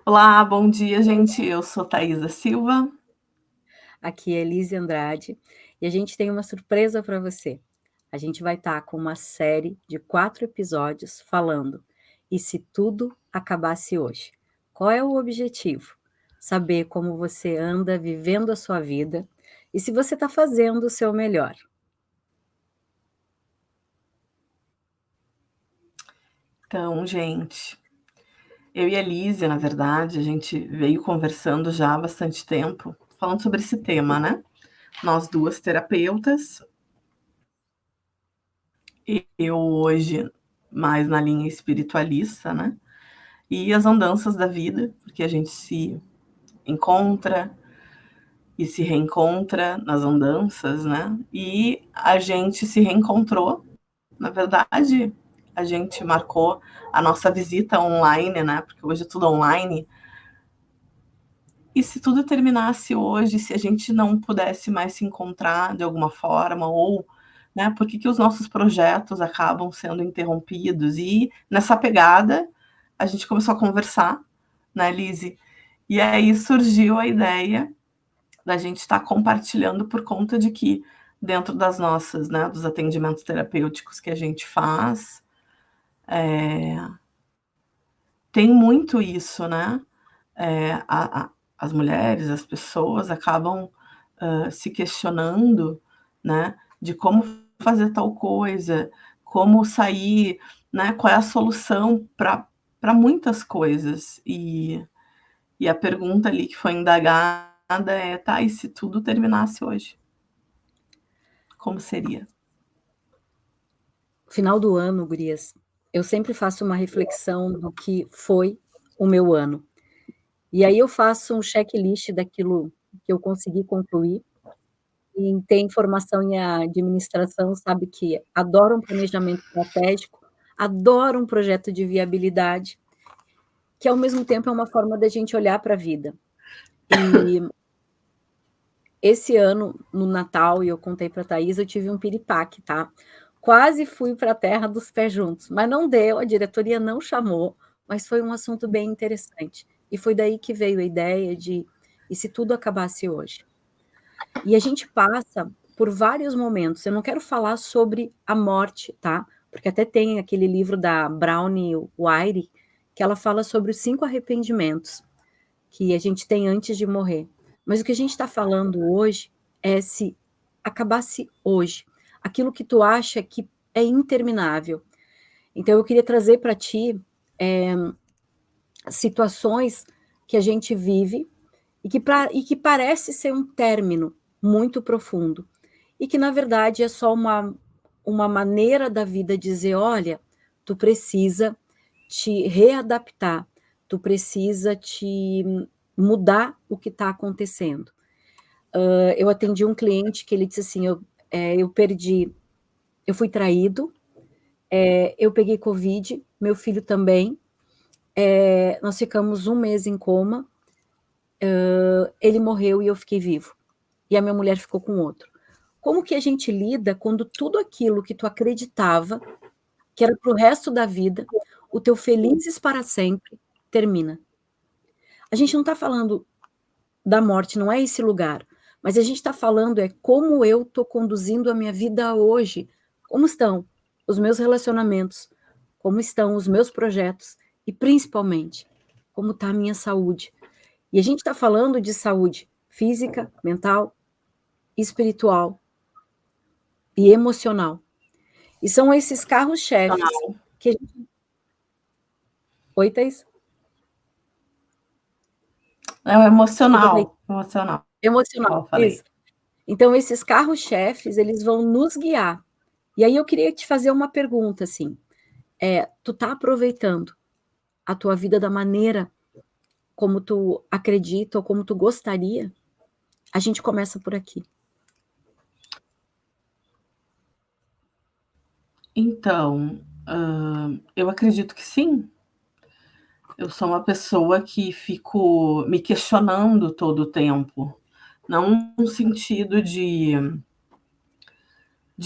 Olá, bom dia, gente. Eu sou Thaisa Silva. Aqui é Elise Andrade e a gente tem uma surpresa para você. A gente vai estar com uma série de 4 episódios falando "E se tudo acabasse hoje?". Qual é o objetivo? Saber como você anda vivendo a sua vida e se você está fazendo o seu melhor. Então, gente, eu e a Elise, na verdade, a gente veio conversando já há bastante tempo, falando sobre esse tema, né? Nós duas terapeutas, e eu hoje mais na linha espiritualista, né? E as andanças da vida, porque a gente se encontra e se reencontra nas andanças, né? E a gente se reencontrou. Na verdade, a gente marcou a nossa visita online, né? Porque hoje é tudo online. E se tudo terminasse hoje, se a gente não pudesse mais se encontrar de alguma forma, ou, né, por que os nossos projetos acabam sendo interrompidos? E nessa pegada, a gente começou a conversar, né, Lise? E aí surgiu a ideia da gente estar compartilhando por conta de que dentro das nossas, né, dos atendimentos terapêuticos que a gente faz, tem muito isso, né? As mulheres, as pessoas acabam se questionando, né, de como fazer tal coisa, como sair, né, qual é a solução para muitas coisas. E a pergunta ali que foi indagada é, tá, e se tudo terminasse hoje? Como seria? Final do ano, gurias, eu sempre faço uma reflexão do que foi o meu ano. E aí eu faço um checklist daquilo que eu consegui concluir. Quem tem formação em administração sabe que adora um planejamento estratégico, adora um projeto de viabilidade, que ao mesmo tempo é uma forma da gente olhar para a vida. E esse ano, no Natal, e eu contei para a Thaís, eu tive um piripaque, tá? Quase fui para a terra dos pés juntos, mas não deu, a diretoria não chamou, mas foi um assunto bem interessante. E foi daí que veio a ideia de, e se tudo acabasse hoje? E a gente passa por vários momentos. Eu não quero falar sobre a morte, tá? Porque até tem aquele livro da Brownie Wire, que ela fala sobre os 5 arrependimentos que a gente tem antes de morrer. Mas o que a gente está falando hoje é se acabasse hoje, aquilo que tu acha que é interminável. Então eu queria trazer para ti situações que a gente vive e que parece ser um término muito profundo, e que na verdade é só uma maneira da vida dizer, olha, tu precisa te readaptar, tu precisa te mudar o que está acontecendo. Eu atendi um cliente que ele disse assim, eu perdi, eu fui traído, eu peguei Covid, meu filho também, nós ficamos 1 mês em coma, ele morreu e eu fiquei vivo. E a minha mulher ficou com outro. Como que a gente lida quando tudo aquilo que tu acreditava, que era para o resto da vida, o teu felizes para sempre, termina? A gente não está falando da morte, não é esse lugar, mas a gente está falando é como eu estou conduzindo a minha vida hoje, como estão os meus relacionamentos, como estão os meus projetos e, principalmente, como está a minha saúde. E a gente está falando de saúde física, mental, espiritual e emocional. E são esses carros-chefes que a gente... Oi, Thaís? É o Desculpa, Thaís. emocional, emocional, Emocional, eu falei. isso. Então, esses carros-chefes, eles vão nos guiar. E aí eu queria te fazer uma pergunta, assim, tu tá aproveitando a tua vida da maneira como tu acredita ou como tu gostaria? A gente começa por aqui. Então, eu acredito que sim. Eu sou uma pessoa que fico me questionando todo o tempo, não no sentido de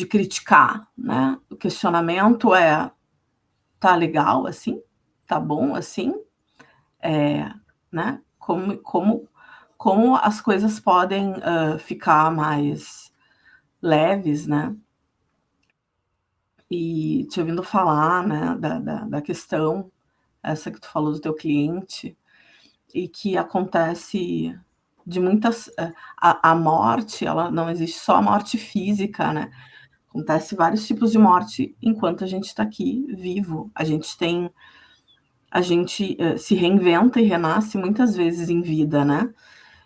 criticar, né? O questionamento é: tá legal assim? Tá bom assim? né? Como as coisas podem ficar mais leves, né? E te ouvindo falar, né, da questão, essa que tu falou do teu cliente, e que acontece de muitas. A morte, ela não existe só a morte física, né? Acontece vários tipos de morte enquanto a gente está aqui vivo. A gente se reinventa e renasce muitas vezes em vida, né?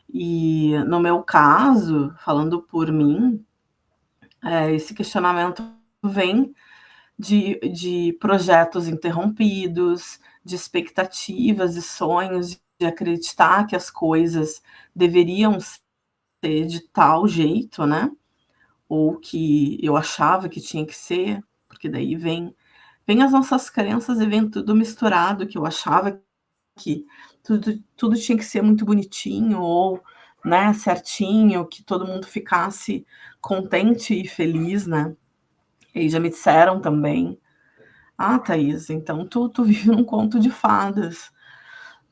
E no meu caso, falando por mim, esse questionamento vem de projetos interrompidos, de expectativas e sonhos, de acreditar que as coisas deveriam ser de tal jeito, né? Ou que eu achava que tinha que ser, porque daí vem as nossas crenças e vem tudo misturado, que eu achava que tudo tinha que ser muito bonitinho ou, né, certinho, que todo mundo ficasse contente e feliz, né? E aí já me disseram também: "Ah, Thaís, então tu vive num conto de fadas".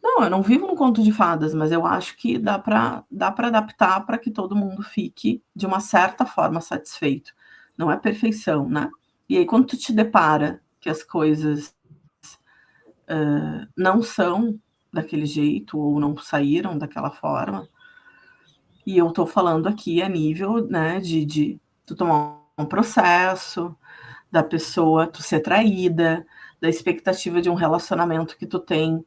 Não, eu não vivo num conto de fadas, mas eu acho que dá para adaptar para que todo mundo fique, de uma certa forma, satisfeito. Não é perfeição, né. E aí quando tu te depara que as coisas, não são daquele jeito ou não saíram daquela forma, e eu tô falando aqui a nível, né, de tu tomar um processo, da pessoa tu ser traída, da expectativa de um relacionamento que tu tem,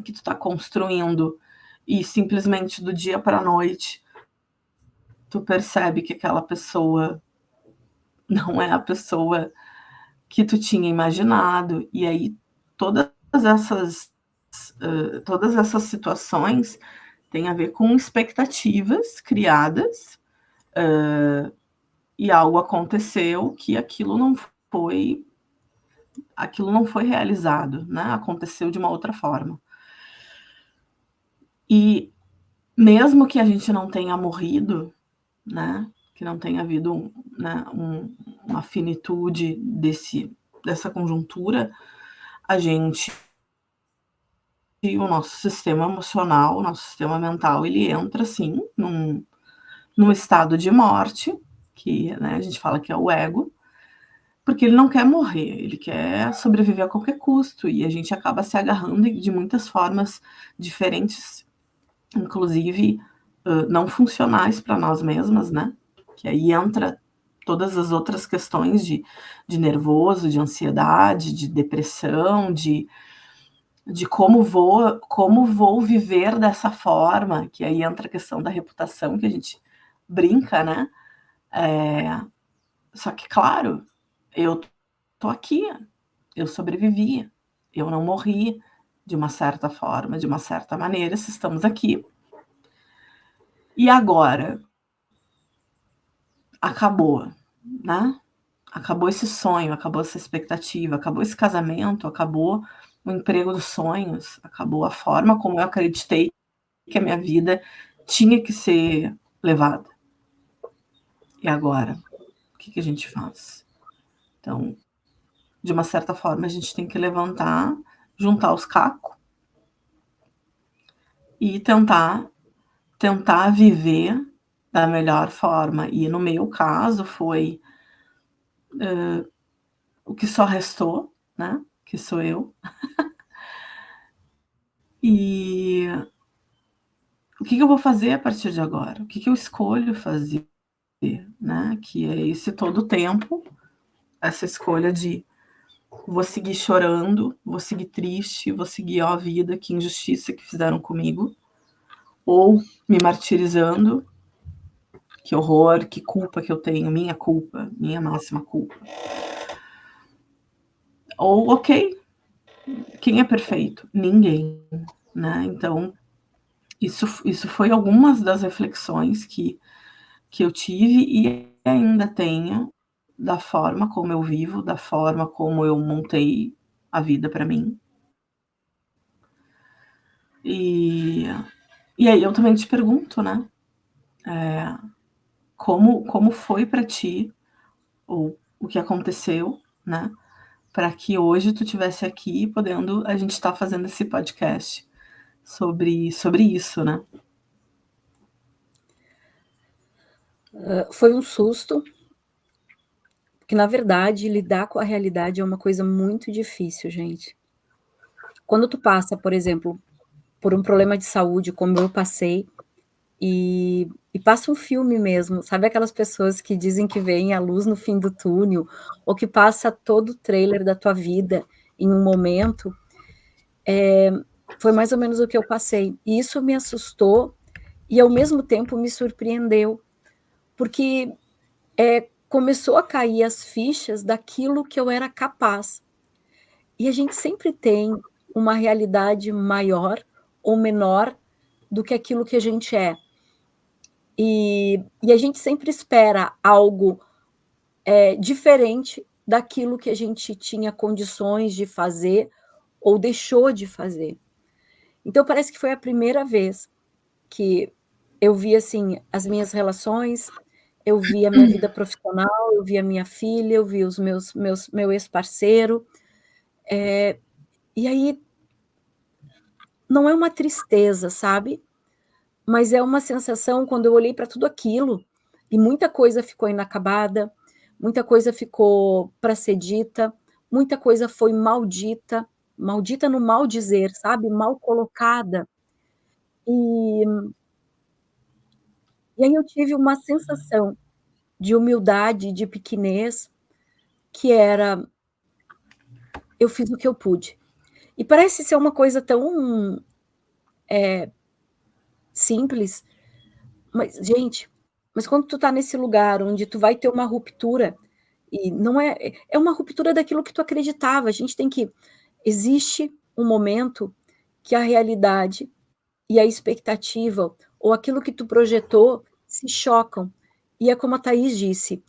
que tu tá construindo, e simplesmente do dia para a noite tu percebe que aquela pessoa não é a pessoa que tu tinha imaginado, e aí todas essas, todas essas situações têm a ver com expectativas criadas, e algo aconteceu que foi aquilo não foi realizado, né, aconteceu de uma outra forma. E mesmo que a gente não tenha morrido, né, que não tenha havido, né, uma finitude dessa conjuntura, a gente o nosso sistema emocional, o nosso sistema mental, ele entra assim num estado de morte, que, né, a gente fala que é o ego, porque ele não quer morrer, ele quer sobreviver a qualquer custo, e a gente acaba se agarrando de muitas formas diferentes, inclusive não funcionais para nós mesmas, né? Que aí entra todas as outras questões de nervoso, de ansiedade, de depressão, de como vou viver dessa forma, que aí entra a questão da reputação, que a gente brinca, né? Só que, claro, eu tô aqui, eu sobrevivi, eu não morri de uma certa forma, de uma certa maneira, se estamos aqui. E agora? Acabou, né? Acabou esse sonho, acabou essa expectativa, acabou esse casamento, acabou o emprego dos sonhos, acabou a forma como eu acreditei que a minha vida tinha que ser levada. E agora? O que a gente faz? Então, de uma certa forma, a gente tem que levantar, juntar os cacos e tentar viver da melhor forma. E no meu caso foi o que só restou, né? Que sou eu. E o que eu vou fazer a partir de agora? O que eu escolho fazer, né? Que é esse todo o tempo, essa escolha de vou seguir chorando, vou seguir triste, vou seguir, ó, a vida, que injustiça que fizeram comigo, ou me martirizando, que horror, que culpa que eu tenho, minha culpa, minha máxima culpa. Ou, ok, quem é perfeito? Ninguém, né? Então, isso foi algumas das reflexões que eu tive e ainda tenho, da forma como eu vivo, da forma como eu montei a vida para mim. E, e aí eu também te pergunto, né? Como foi para ti, ou o que aconteceu, né? Para que hoje tu estivesse aqui podendo a gente estar fazendo esse podcast. sobre isso, né? Foi um susto, porque, na verdade, lidar com a realidade é uma coisa muito difícil, gente. Quando tu passa, por exemplo, por um problema de saúde, como eu passei, e passa um filme mesmo, sabe aquelas pessoas que dizem que veem a luz no fim do túnel, ou que passa todo o trailer da tua vida em um momento, foi mais ou menos o que eu passei. E isso me assustou e, ao mesmo tempo, me surpreendeu, porque começou a cair as fichas daquilo que eu era capaz. E a gente sempre tem uma realidade maior ou menor do que aquilo que a gente é. E a gente sempre espera algo diferente daquilo que a gente tinha condições de fazer ou deixou de fazer. Então, parece que foi a primeira vez que eu vi, assim, as minhas relações, eu vi a minha vida profissional, eu vi a minha filha, eu vi os meu ex-parceiro, e aí não é uma tristeza, sabe? Mas é uma sensação, quando eu olhei para tudo aquilo, e muita coisa ficou inacabada, muita coisa ficou para ser dita, muita coisa foi maldita, maldita no mal dizer, sabe? Mal colocada. E aí eu tive uma sensação de humildade, de pequenez, que era: eu fiz o que eu pude. E parece ser uma coisa tão simples, mas, gente, mas quando tu tá nesse lugar onde tu vai ter uma ruptura, e não é uma ruptura daquilo que tu acreditava, a gente tem que existe um momento que a realidade e a expectativa, ou aquilo que tu projetou, se chocam. E é como a Thaís disse,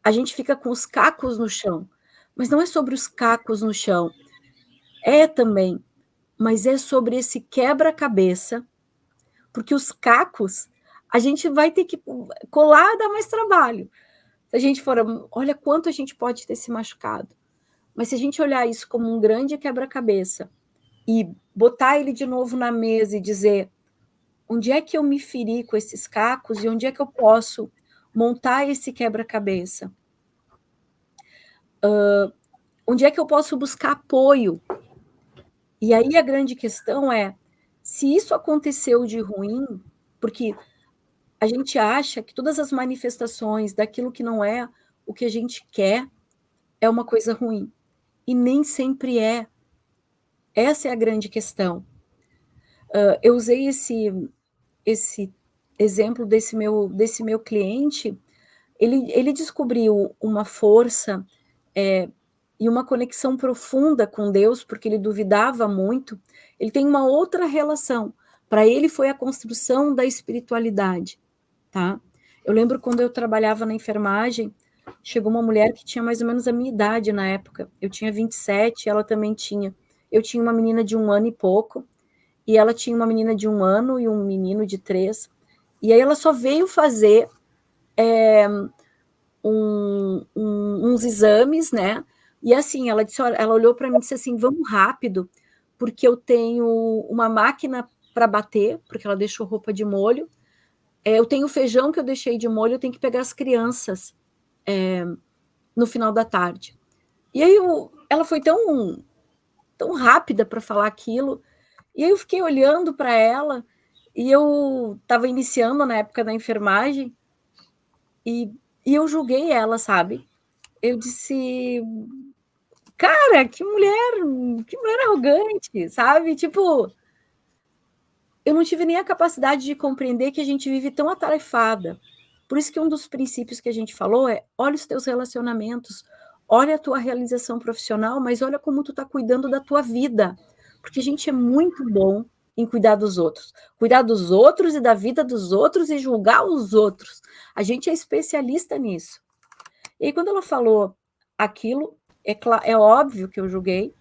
a gente fica com os cacos no chão, mas não é sobre os cacos no chão, é também, mas é sobre esse quebra-cabeça, porque os cacos a gente vai ter que colar, dá mais trabalho. Se a gente for, olha quanto a gente pode ter se machucado. Mas se a gente olhar isso como um grande quebra-cabeça e botar ele de novo na mesa e dizer: onde é que eu me feri com esses cacos e onde é que eu posso montar esse quebra-cabeça? Onde é que eu posso buscar apoio? E aí a grande questão é, se isso aconteceu de ruim, porque a gente acha que todas as manifestações daquilo que não é o que a gente quer é uma coisa ruim. E nem sempre é. Essa é a grande questão. Eu usei esse exemplo desse meu cliente, ele descobriu uma força e uma conexão profunda com Deus, porque ele duvidava muito. Ele tem uma outra relação. Para ele foi a construção da espiritualidade, tá? Eu lembro quando eu trabalhava na enfermagem, chegou uma mulher que tinha mais ou menos a minha idade na época. Eu tinha 27, ela também tinha. Eu tinha uma menina de 1 ano e pouco, e ela tinha uma menina de 1 ano e um menino de 3. E aí ela só veio fazer uns exames, né? E assim, ela olhou para mim e disse assim: vamos rápido, porque eu tenho uma máquina para bater, porque ela deixou roupa de molho. Eu tenho feijão que eu deixei de molho, eu tenho que pegar as crianças no final da tarde. E aí ela foi tão rápida para falar aquilo, e aí eu fiquei olhando para ela, e eu estava iniciando na época da enfermagem, e eu julguei ela, sabe? Eu disse, cara, que mulher arrogante, sabe? Tipo, eu não tive nem a capacidade de compreender que a gente vive tão atarefada. Por isso que um dos princípios que a gente falou é: olha os teus relacionamentos, olha a tua realização profissional, mas olha como tu tá cuidando da tua vida. Porque a gente é muito bom em cuidar dos outros. Cuidar dos outros e da vida dos outros e julgar os outros. A gente é especialista nisso. E aí, quando ela falou aquilo, é óbvio que eu julguei,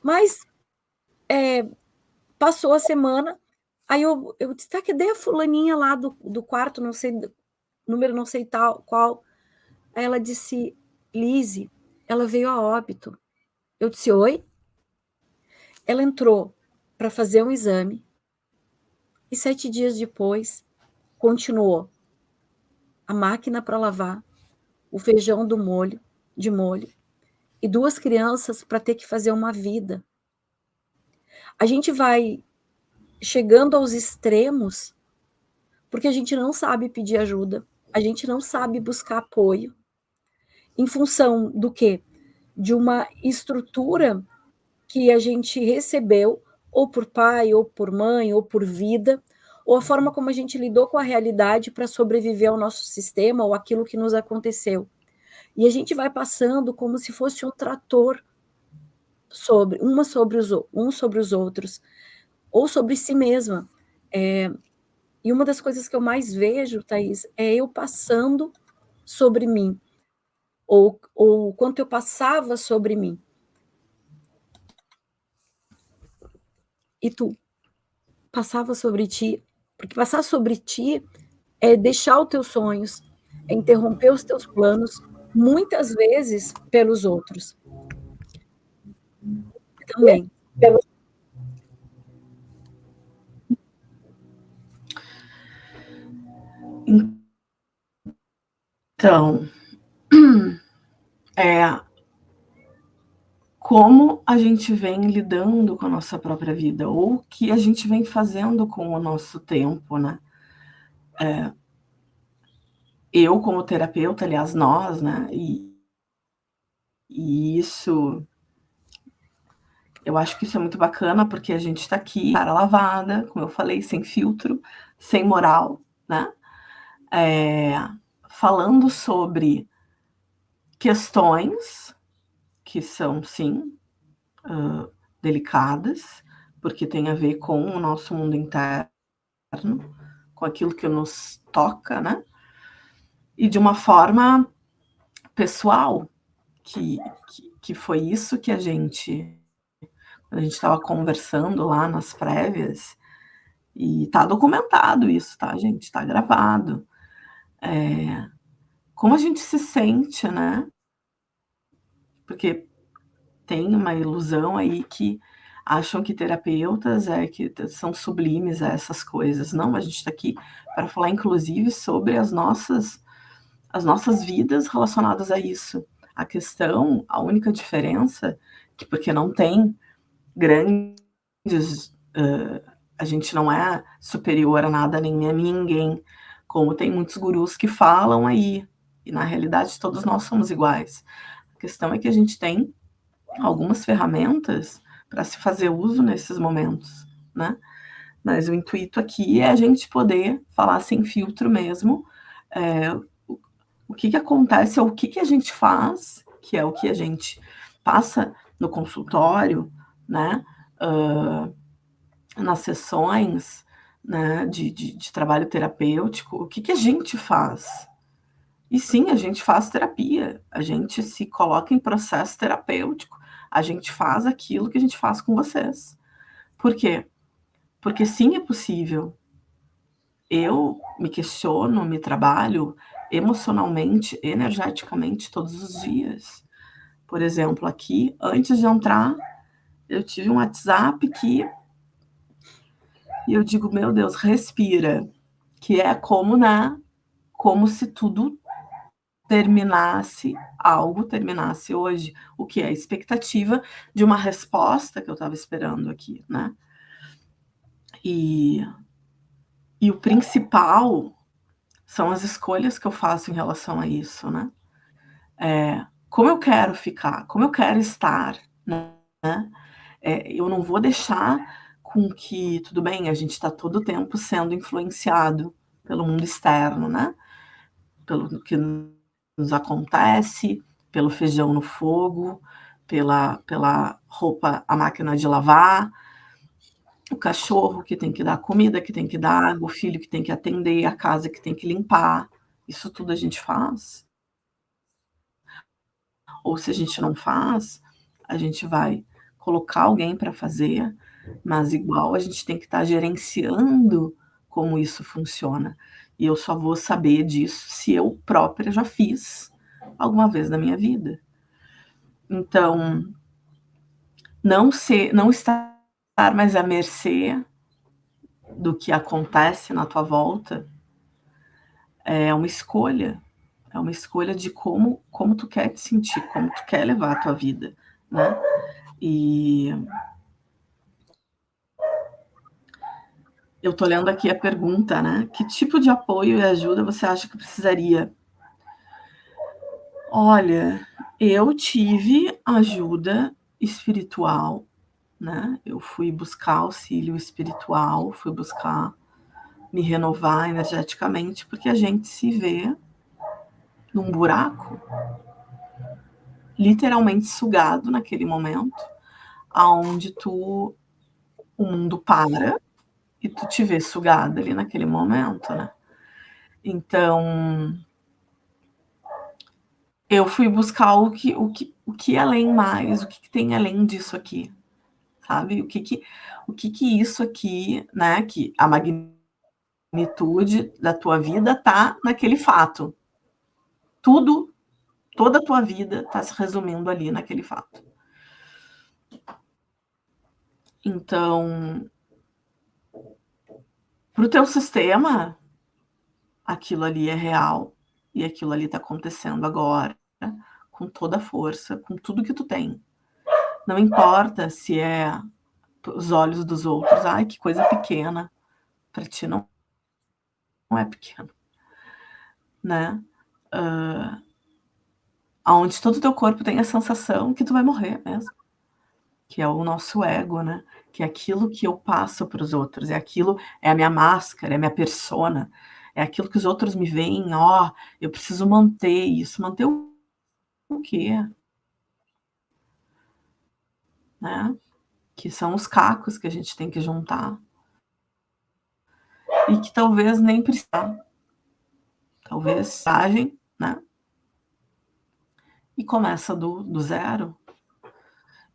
mas passou a semana, aí eu disse, tá, cadê a fulaninha lá do quarto, não sei, número não sei tal, qual. Aí ela disse, Lise, ela veio a óbito. Eu disse, oi? Ela entrou para fazer um exame, e 7 dias depois, continuou a máquina para lavar, o feijão de molho, e 2 crianças para ter que fazer uma vida. A gente vai chegando aos extremos, porque a gente não sabe pedir ajuda, a gente não sabe buscar apoio, em função do quê? De uma estrutura que a gente recebeu, ou por pai, ou por mãe, ou por vida, ou a forma como a gente lidou com a realidade para sobreviver ao nosso sistema ou aquilo que nos aconteceu. E a gente vai passando como se fosse um trator sobre uns sobre os outros, ou sobre si mesma. E uma das coisas que eu mais vejo, Thaís, é eu passando sobre mim, ou o quanto eu passava sobre mim. E tu? Passava sobre ti? Porque passar sobre ti é deixar os teus sonhos, é interromper os teus planos, muitas vezes pelos outros. Também. Então, como a gente vem lidando com a nossa própria vida, ou o que a gente vem fazendo com o nosso tempo, né? Eu, como terapeuta, aliás, nós, né? E isso, eu acho que isso é muito bacana, porque a gente está aqui, cara lavada, como eu falei, sem filtro, sem moral, né? Falando sobre questões que são, sim, delicadas, porque tem a ver com o nosso mundo interno, com aquilo que nos toca, né? E de uma forma pessoal, que foi isso que a gente estava conversando lá nas prévias, e tá documentado isso, tá, gente? Tá gravado. Como a gente se sente, né? Porque tem uma ilusão aí que acham que terapeutas que são sublimes a essas coisas. Não, a gente está aqui para falar, inclusive, sobre as nossas vidas relacionadas a isso. A questão, a única diferença, que porque não tem grandes, a gente não é superior a nada nem a ninguém, como tem muitos gurus que falam aí, e na realidade todos nós somos iguais. A questão é que a gente tem algumas ferramentas para se fazer uso nesses momentos, né? Mas o intuito aqui é a gente poder falar sem filtro mesmo, o que acontece, ou o que a gente faz, que é o que a gente passa no consultório, né? Nas sessões, né, de trabalho terapêutico, o que a gente faz? E sim, a gente faz terapia, a gente se coloca em processo terapêutico, a gente faz aquilo que a gente faz com vocês. Por quê? Porque sim, é possível. Eu me questiono, me trabalho emocionalmente, energeticamente todos os dias. Por exemplo, aqui, antes de entrar, eu tive um WhatsApp e eu digo, meu Deus, respira. Que é como, né? Como se tudo terminasse hoje, o que é a expectativa de uma resposta que eu estava esperando aqui, né? E o principal são as escolhas que eu faço em relação a isso, né? Como eu quero ficar, como eu quero estar, né? Eu não vou deixar com que, tudo bem, a gente está todo o tempo sendo influenciado pelo mundo externo, né? Pelo que nos acontece, pelo feijão no fogo, pela roupa, a máquina de lavar, o cachorro que tem que dar comida, que tem que dar água, o filho que tem que atender, a casa que tem que limpar. Isso tudo a gente faz. Ou se a gente não faz, a gente vai colocar alguém para fazer, mas igual a gente tem que estar gerenciando como isso funciona. E eu só vou saber disso se eu própria já fiz alguma vez na minha vida. Então, não estar mais à mercê do que acontece na tua volta é uma escolha. É uma escolha de como tu quer te sentir, como tu quer levar a tua vida, né? E eu tô lendo aqui a pergunta, né? Que tipo de apoio e ajuda você acha que precisaria? Olha, eu tive ajuda espiritual, né? Eu fui buscar auxílio espiritual, fui buscar me renovar energeticamente, porque a gente se vê num buraco, literalmente sugado naquele momento, aonde o mundo para e tu te vê sugada ali naquele momento, né? Então, eu fui buscar o que além mais, o que tem além disso aqui, sabe? O que isso aqui, né? Que a magnitude da tua vida tá naquele fato. Tudo, toda a tua vida tá se resumindo ali naquele fato. Então, pro teu sistema, aquilo ali é real e aquilo ali tá acontecendo agora, com toda a força, com tudo que tu tem. Não importa se é os olhos dos outros, ai, que coisa pequena. Para ti não é pequeno, né? Aonde todo o teu corpo tem a sensação que tu vai morrer mesmo, que é o nosso ego, né? Que é aquilo que eu passo para os outros, é a minha máscara, é a minha persona, é aquilo que os outros me veem, ó, eu preciso manter isso, manter o quê? Né? Que são os cacos que a gente tem que juntar e que talvez nem precisar, talvez agem, né? E começa do zero.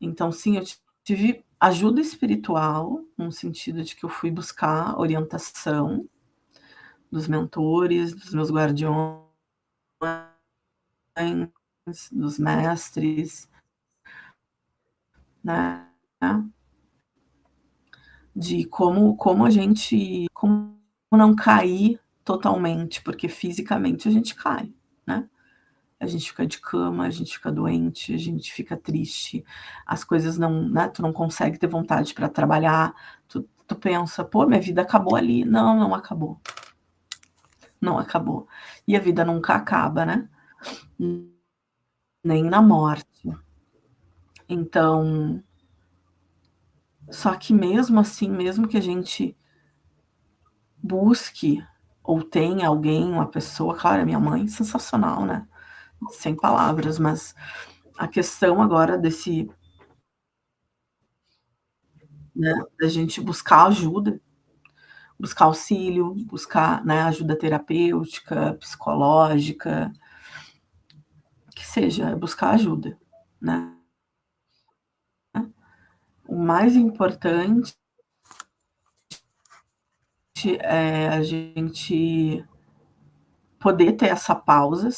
Então, sim, eu tive ajuda espiritual, no sentido de que eu fui buscar orientação dos mentores, dos meus guardiões, dos mestres, né? De como a gente, como não cair totalmente, porque fisicamente a gente cai, né? A gente fica de cama, a gente fica doente, a gente fica triste, as coisas não, né? Tu não consegue ter vontade para trabalhar, tu pensa, pô, minha vida acabou ali. Não, não acabou. Não acabou. E a vida nunca acaba, né? Nem na morte. Então, só que mesmo assim, mesmo que a gente busque ou tenha alguém, uma pessoa, claro, a minha mãe, sensacional, né? Sem palavras, mas a questão agora desse, né, da gente buscar ajuda, buscar auxílio, buscar, né, ajuda terapêutica, psicológica, que seja, buscar ajuda, né? O mais importante é a gente poder ter essa pausa,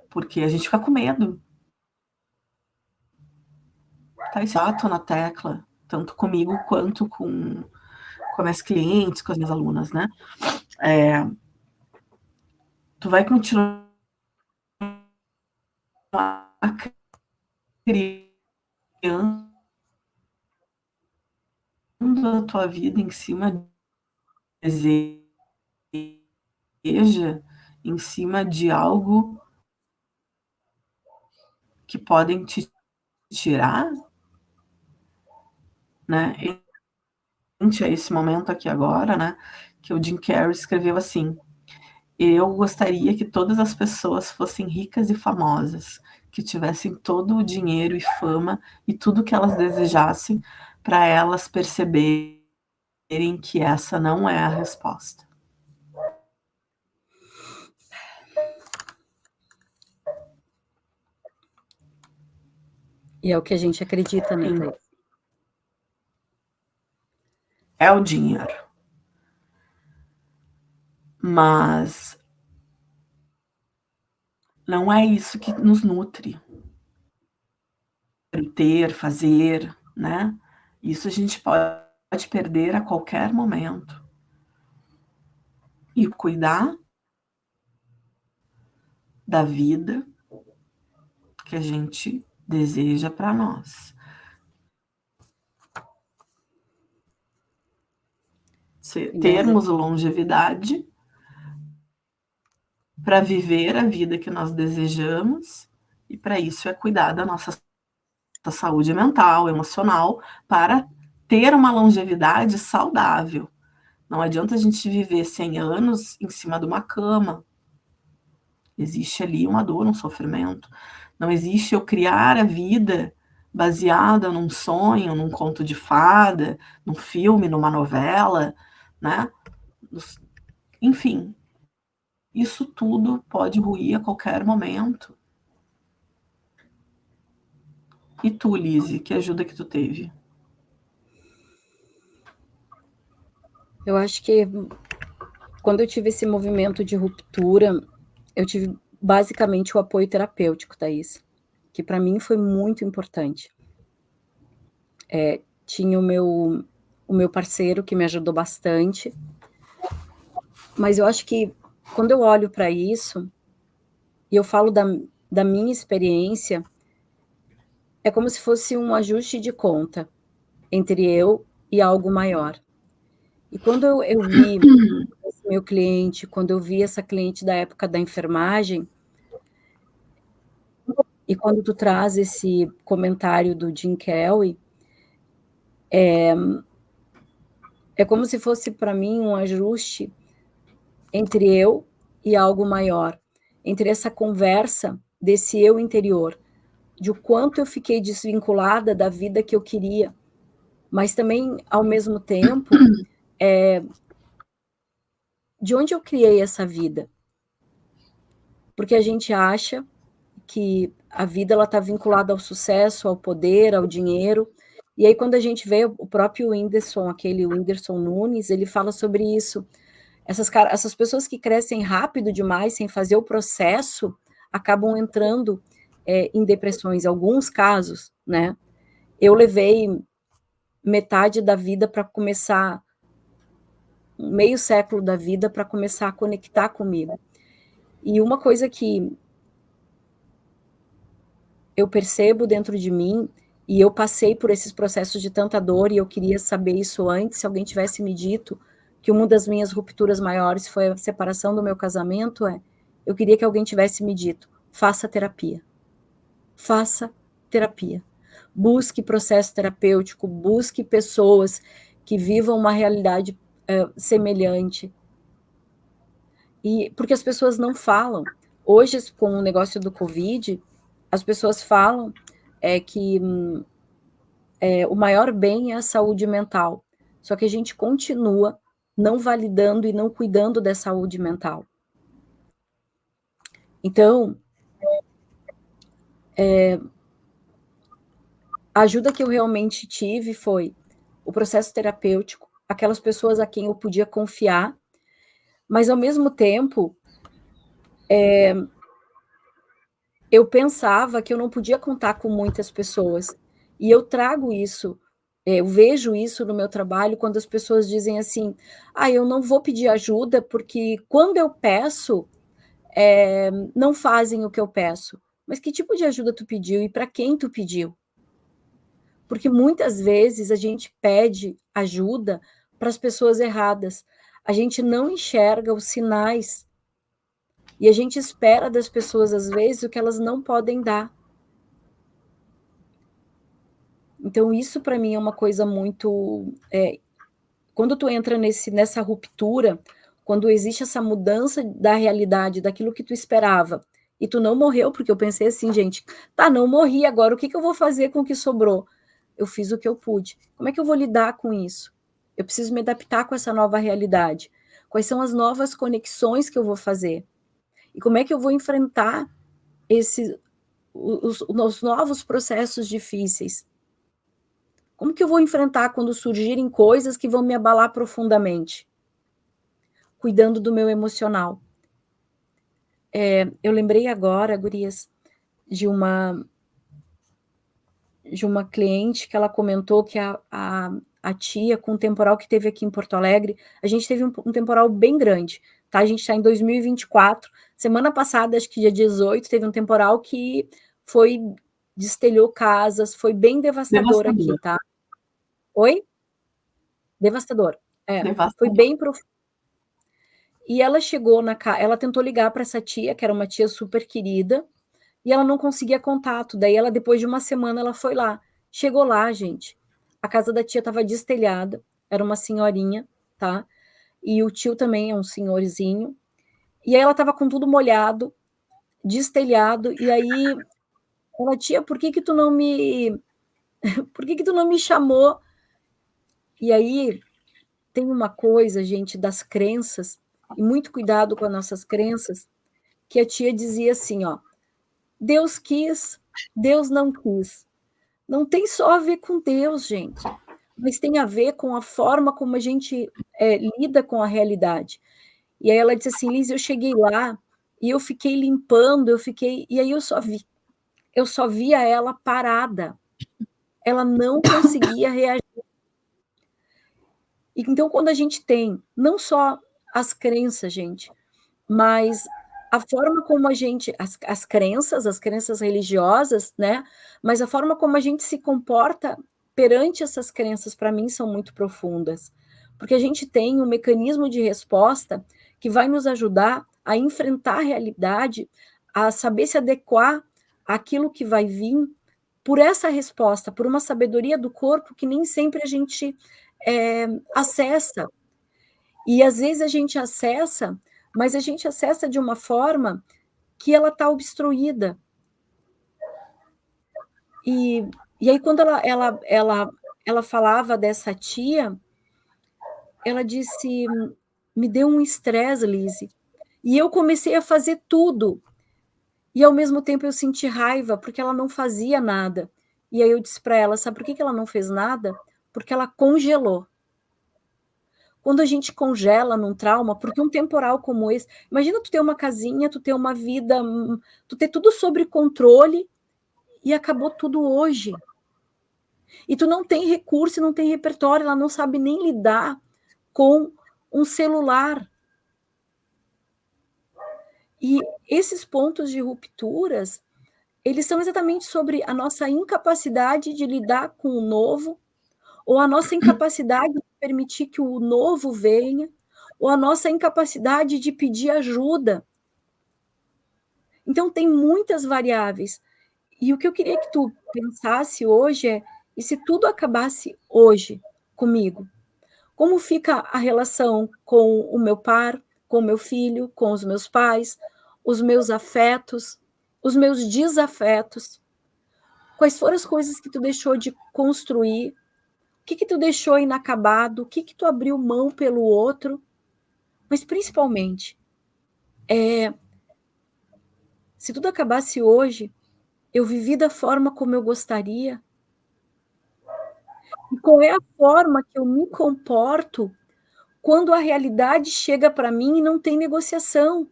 porque a gente fica com medo. Tá exato na tecla, tanto comigo quanto com minhas clientes, com as minhas alunas, né? Tu vai continuar criando a tua vida em cima de deseja, em cima de algo que podem te tirar, né? É esse momento aqui agora, né? Que o Jim Carrey escreveu assim: eu gostaria que todas as pessoas fossem ricas e famosas, que tivessem todo o dinheiro e fama e tudo que elas desejassem, para elas perceberem que essa não é a resposta. E é o que a gente acredita, né, Thaís? É o dinheiro. Mas não é isso que nos nutre. ter, fazer, né? Isso a gente pode perder a qualquer momento. E cuidar da vida que a gente deseja para nós. Termos longevidade para viver a vida que nós desejamos, e para isso é cuidar da nossa saúde mental, emocional, para ter uma longevidade saudável. Não adianta a gente viver 100 anos em cima de uma cama. Existe ali uma dor, um sofrimento. Não existe eu criar a vida baseada num sonho, num conto de fada, num filme, numa novela, né? Enfim, isso tudo pode ruir a qualquer momento. E tu, Lise, que ajuda que tu teve? Eu acho que quando eu tive esse movimento de ruptura, eu tive basicamente o apoio terapêutico, Thaís, que para mim foi muito importante. Tinha o meu parceiro que me ajudou bastante, mas eu acho que quando eu olho para isso, e eu falo da minha experiência, é como se fosse um ajuste de conta entre eu e algo maior. E quando eu vi esse meu cliente, quando eu vi essa cliente da época da enfermagem, e quando tu traz esse comentário do Jim Kelly, é como se fosse para mim um ajuste entre eu e algo maior, entre essa conversa desse eu interior, de o quanto eu fiquei desvinculada da vida que eu queria, mas também, ao mesmo tempo, de onde eu criei essa vida. Porque a gente acha que a vida ela está vinculada ao sucesso, ao poder, ao dinheiro. E aí, quando a gente vê o próprio Whindersson, aquele Whindersson Nunes, ele fala sobre isso. Essas pessoas que crescem rápido demais, sem fazer o processo, acabam entrando em depressões. Alguns casos, né? Eu levei metade da vida para começar, meio século da vida para começar a conectar comigo. E uma coisa que eu percebo dentro de mim, e eu passei por esses processos de tanta dor, e eu queria saber isso antes, se alguém tivesse me dito que uma das minhas rupturas maiores foi a separação do meu casamento, eu queria que alguém tivesse me dito, faça terapia. Faça terapia. Busque processo terapêutico, busque pessoas que vivam uma realidade semelhante. E porque as pessoas não falam. Hoje, com o negócio do Covid, as pessoas falam que o maior bem é a saúde mental. Só que a gente continua não validando e não cuidando da saúde mental. Então, a ajuda que eu realmente tive foi o processo terapêutico, aquelas pessoas a quem eu podia confiar, mas ao mesmo tempo, eu pensava que eu não podia contar com muitas pessoas. E eu trago isso, eu vejo isso no meu trabalho quando as pessoas dizem assim: eu não vou pedir ajuda porque quando eu peço, não fazem o que eu peço. Mas que tipo de ajuda tu pediu e para quem tu pediu? Porque muitas vezes a gente pede ajuda para as pessoas erradas. A gente não enxerga os sinais. E a gente espera das pessoas, às vezes, o que elas não podem dar. Então, isso para mim é uma coisa muito... quando tu entra nessa ruptura, quando existe essa mudança da realidade, daquilo que tu esperava, e tu não morreu, porque eu pensei assim, gente, não morri, agora o que eu vou fazer com o que sobrou? Eu fiz o que eu pude. Como é que eu vou lidar com isso? Eu preciso me adaptar com essa nova realidade. Quais são as novas conexões que eu vou fazer? E como é que eu vou enfrentar os novos processos difíceis? Como que eu vou enfrentar quando surgirem coisas que vão me abalar profundamente? Cuidando do meu emocional. Eu lembrei agora, gurias, de uma uma cliente que ela comentou que a tia, com o temporal que teve aqui em Porto Alegre, a gente teve um temporal bem grande, tá? A gente está em 2024. Semana passada, acho que dia 18, teve um temporal que destelhou casas, foi bem devastador aqui, Devastador. tá? Oi? Devastador. Foi Devastador. bem profundo. E ela chegou ela tentou ligar para essa tia, que era uma tia super querida, e ela não conseguia contato. Daí ela, depois de uma semana, ela foi lá. Chegou lá, gente. A casa da tia estava destelhada, era uma senhorinha, tá? E o tio também é um senhorzinho. E aí ela estava com tudo molhado, destelhado, e aí ela, tia, por que tu não me chamou? E aí tem uma coisa, gente, das crenças, e muito cuidado com as nossas crenças, que a tia dizia assim, ó, Deus quis, Deus não quis. Não tem só a ver com Deus, gente, mas tem a ver com a forma como a gente lida com a realidade. E aí ela disse assim, Liz, eu cheguei lá e eu fiquei limpando, e aí eu só via ela parada. Ela não conseguia reagir. Então, quando a gente tem não só as crenças, gente, mas a forma como a gente, as crenças religiosas, né? Mas a forma como a gente se comporta perante essas crenças, para mim, são muito profundas. Porque a gente tem um mecanismo de resposta que vai nos ajudar a enfrentar a realidade, a saber se adequar àquilo que vai vir por essa resposta, por uma sabedoria do corpo que nem sempre a gente acessa. E às vezes a gente acessa, mas a gente acessa de uma forma que ela está obstruída. E aí, quando ela falava dessa tia, ela disse, me deu um estresse, Lise. E eu comecei a fazer tudo. E ao mesmo tempo eu senti raiva, porque ela não fazia nada. E aí eu disse para ela, sabe por que ela não fez nada? Porque ela congelou. Quando a gente congela num trauma, porque um temporal como esse, imagina tu ter uma casinha, tu ter uma vida, tu ter tudo sob controle e acabou tudo hoje. E tu não tem recurso, não tem repertório, ela não sabe nem lidar com um celular. E esses pontos de rupturas, eles são exatamente sobre a nossa incapacidade de lidar com o novo, ou a nossa incapacidade de permitir que o novo venha, ou a nossa incapacidade de pedir ajuda. Então, tem muitas variáveis. E o que eu queria que tu pensasse hoje é, e se tudo acabasse hoje comigo? Como fica a relação com o meu par, com o meu filho, com os meus pais, os meus afetos, os meus desafetos? Quais foram as coisas que tu deixou de construir? O que tu deixou inacabado? O que tu abriu mão pelo outro? Mas, principalmente, se tudo acabasse hoje, eu vivi da forma como eu gostaria? E qual é a forma que eu me comporto quando a realidade chega para mim e não tem negociação?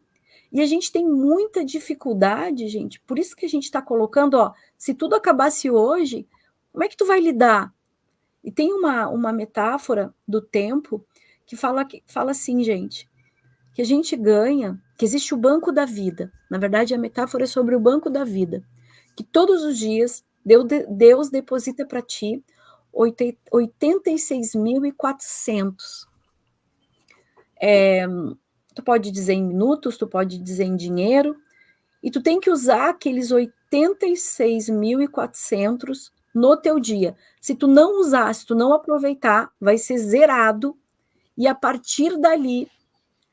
E a gente tem muita dificuldade, gente, por isso que a gente está colocando, ó, se tudo acabasse hoje, como é que tu vai lidar? E tem uma metáfora do tempo que fala assim, gente, que a gente ganha, que existe o banco da vida. Na verdade, a metáfora é sobre o banco da vida, que todos os dias Deus deposita para ti 86.400. Tu pode dizer em minutos, tu pode dizer em dinheiro, e tu tem que usar aqueles 86.400 no teu dia. Se tu não usar, se tu não aproveitar, vai ser zerado, e a partir dali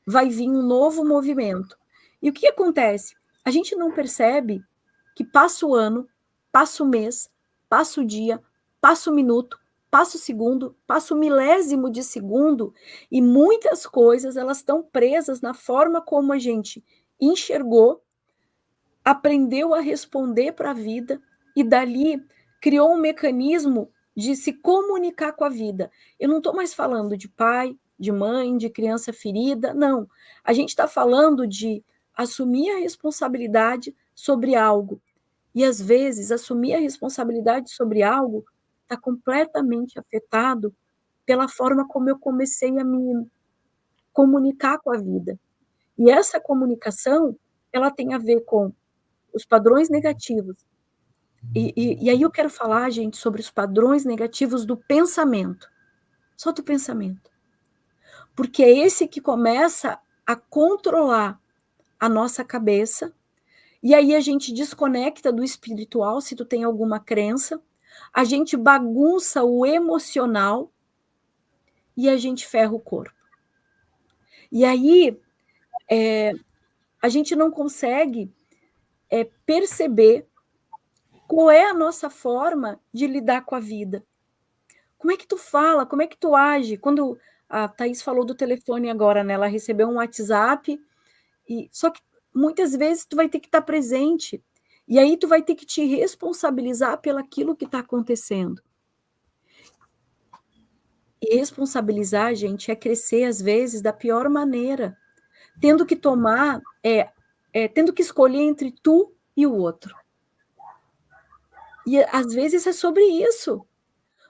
vai vir um novo movimento. E o que acontece? A gente não percebe que passa o ano, passa o mês, passa o dia, passa o minuto, passa o segundo, passa o milésimo de segundo, e muitas coisas elas estão presas na forma como a gente enxergou, aprendeu a responder para a vida, e dali criou um mecanismo de se comunicar com a vida. Eu não estou mais falando de pai, de mãe, de criança ferida, não. A gente está falando de assumir a responsabilidade sobre algo E, às vezes, assumir a responsabilidade sobre algo está completamente afetado pela forma como eu comecei a me comunicar com a vida. E essa comunicação, ela tem a ver com os padrões negativos. E aí eu quero falar, gente, sobre os padrões negativos do pensamento. Só do pensamento. Porque é esse que começa a controlar a nossa cabeça, e aí a gente desconecta do espiritual, se tu tem alguma crença, a gente bagunça o emocional e a gente ferra o corpo. E aí a gente não consegue perceber qual é a nossa forma de lidar com a vida. Como é que tu fala? Como é que tu age? Quando a Thaís falou do telefone agora, né? Ela recebeu um WhatsApp, só que muitas vezes tu vai ter que estar presente. E aí tu vai ter que te responsabilizar pelaquilo que está acontecendo. E responsabilizar, gente, é crescer, às vezes, da pior maneira. Tendo que tomar, tendo que escolher entre tu e o outro. E, às vezes, é sobre isso.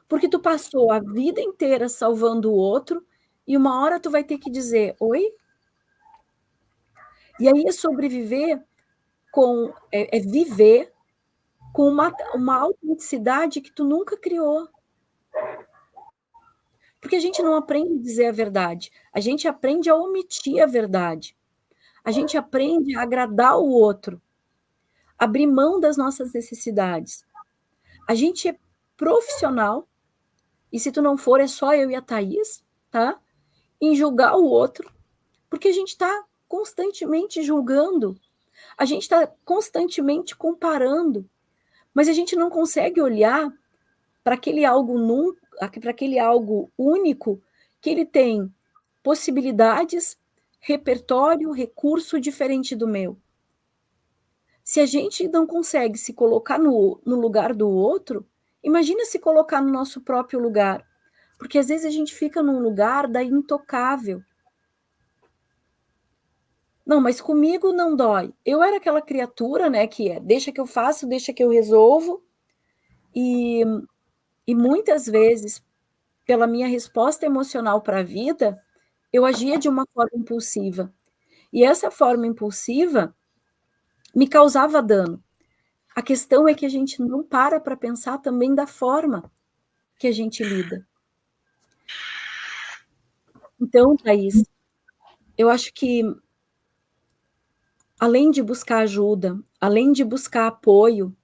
Porque tu passou a vida inteira salvando o outro e uma hora tu vai ter que dizer, oi? E aí é sobreviver viver com uma autenticidade que tu nunca criou. Porque a gente não aprende a dizer a verdade, a gente aprende a omitir a verdade. A gente aprende a agradar o outro, abrir mão das nossas necessidades. A gente é profissional, e se tu não for, é só eu e a Thaís, tá? Em julgar o outro, porque a gente está constantemente julgando, a gente está constantemente comparando, mas a gente não consegue olhar para aquele algo único, que ele tem possibilidades, repertório, recurso diferente do meu. Se a gente não consegue se colocar no lugar do outro, imagina se colocar no nosso próprio lugar. Porque às vezes a gente fica num lugar da intocável. Não, mas comigo não dói. Eu era aquela criatura, né, que deixa que eu faço, deixa que eu resolvo. E muitas vezes, pela minha resposta emocional para a vida, eu agia de uma forma impulsiva. E essa forma impulsiva me causava dano. A questão é que a gente não para pensar também da forma que a gente lida. Então, Thaís, eu acho que, além de buscar ajuda, além de buscar apoio,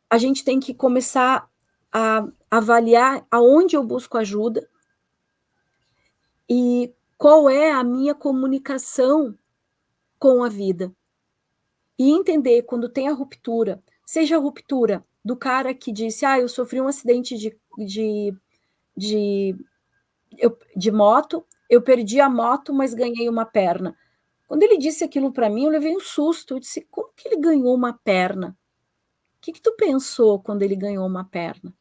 a gente tem que começar a avaliar aonde eu busco ajuda e qual é a minha comunicação com a vida. E entender quando tem a ruptura, seja a ruptura do cara que disse, eu sofri um acidente de moto, eu perdi a moto, mas ganhei uma perna. Quando ele disse aquilo para mim, eu levei um susto. Eu disse, como que ele ganhou uma perna? O que tu pensou quando ele ganhou uma perna?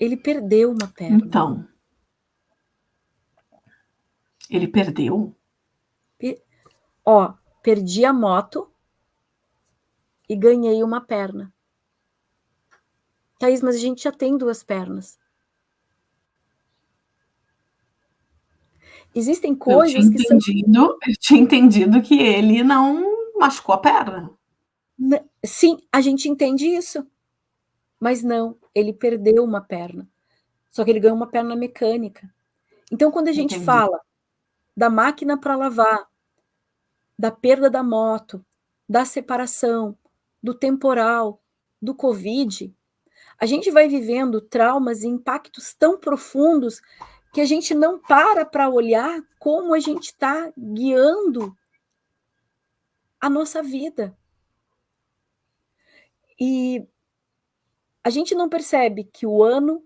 Ele perdeu uma perna. Então, ele perdeu? Perdi a moto e ganhei uma perna. Thaís, mas a gente já tem 2 pernas. Existem coisas que são... Eu tinha entendido que ele não machucou a perna. Sim, a gente entende isso. Mas não, ele perdeu uma perna. Só que ele ganhou uma perna mecânica. Então, quando a gente fala da máquina para lavar, da perda da moto, da separação, do temporal, do Covid, a gente vai vivendo traumas e impactos tão profundos que a gente não para olhar como a gente está guiando a nossa vida. E a gente não percebe que o ano,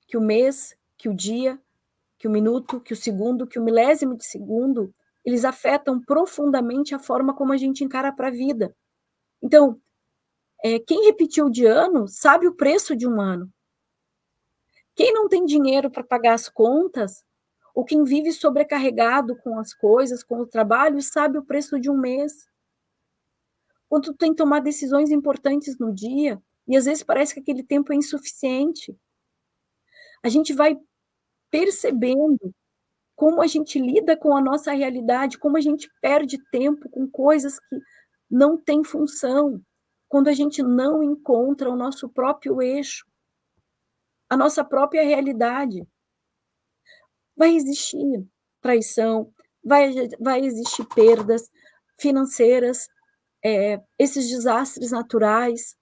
que o mês, que o dia, que o minuto, que o segundo, que o milésimo de segundo, eles afetam profundamente a forma como a gente encara para a vida. Então, quem repetiu de ano sabe o preço de um ano. Quem não tem dinheiro para pagar as contas, Ou quem vive sobrecarregado com as coisas, com o trabalho, sabe o preço de um mês. Quando tu tem que tomar decisões importantes no dia, e às vezes parece que aquele tempo é insuficiente. A gente vai percebendo como a gente lida com a nossa realidade, como a gente perde tempo com coisas que não têm função, quando a gente não encontra o nosso próprio eixo, a nossa própria realidade. Vai existir traição, vai existir perdas financeiras, esses desastres naturais.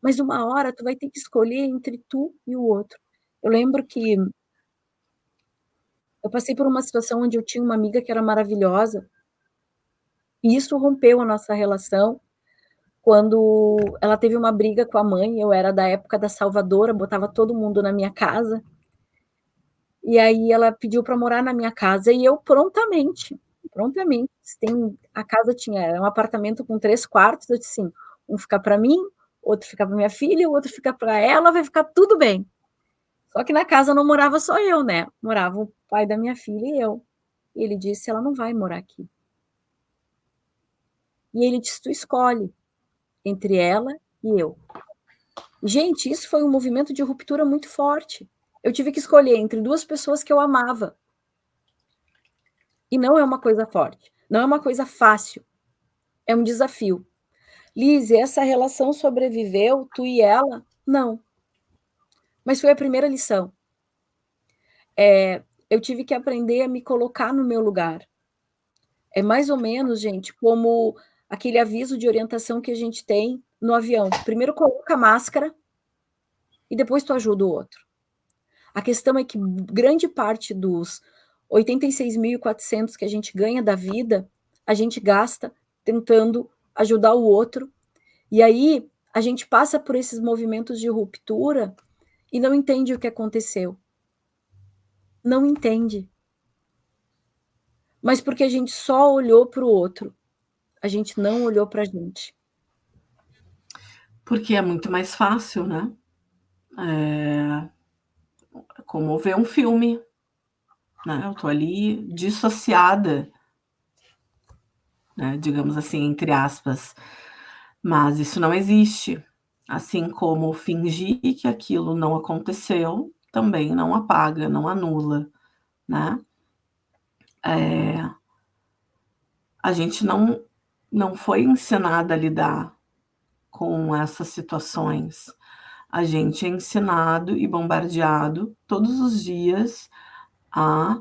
Mas uma hora tu vai ter que escolher entre tu e o outro. Eu lembro que eu passei por uma situação onde eu tinha uma amiga que era maravilhosa, e isso rompeu a nossa relação, quando ela teve uma briga com a mãe. Eu era da época da salvadora, botava todo mundo na minha casa, e aí ela pediu para morar na minha casa e eu prontamente, a casa tinha era um apartamento com 3 quartos, eu disse assim: "Um fica para mim, outro fica para minha filha, o outro fica para ela, vai ficar tudo bem". Só que na casa não morava só eu, né, morava o pai da minha filha e eu. E ele disse: "Ela não vai morar aqui". E ele disse: "Tu escolhe entre ela e eu". Gente, isso foi um movimento de ruptura muito forte. Eu tive que escolher entre 2 pessoas que eu amava. E não é uma coisa forte, não é uma coisa fácil, é um desafio. Liz, essa relação sobreviveu, tu e ela? Não, mas foi a primeira lição. Eu tive que aprender a me colocar no meu lugar. É mais ou menos, gente, como aquele aviso de orientação que a gente tem no avião. Primeiro coloca a máscara e depois tu ajuda o outro. A questão é que grande parte dos 86.400 que a gente ganha da vida, a gente gasta tentando ajudar o outro. E aí a gente passa por esses movimentos de ruptura e não entende o que aconteceu. Não entende. Mas porque a gente só olhou para o outro, a gente não olhou para a gente. Porque é muito mais fácil, né? É como ver um filme, né? Eu tô ali dissociada, né? Digamos assim, entre aspas. Mas isso não existe. Assim como fingir que aquilo não aconteceu, também não apaga, não anula, né? A gente não foi ensinada a lidar com essas situações. A gente é ensinado e bombardeado todos os dias a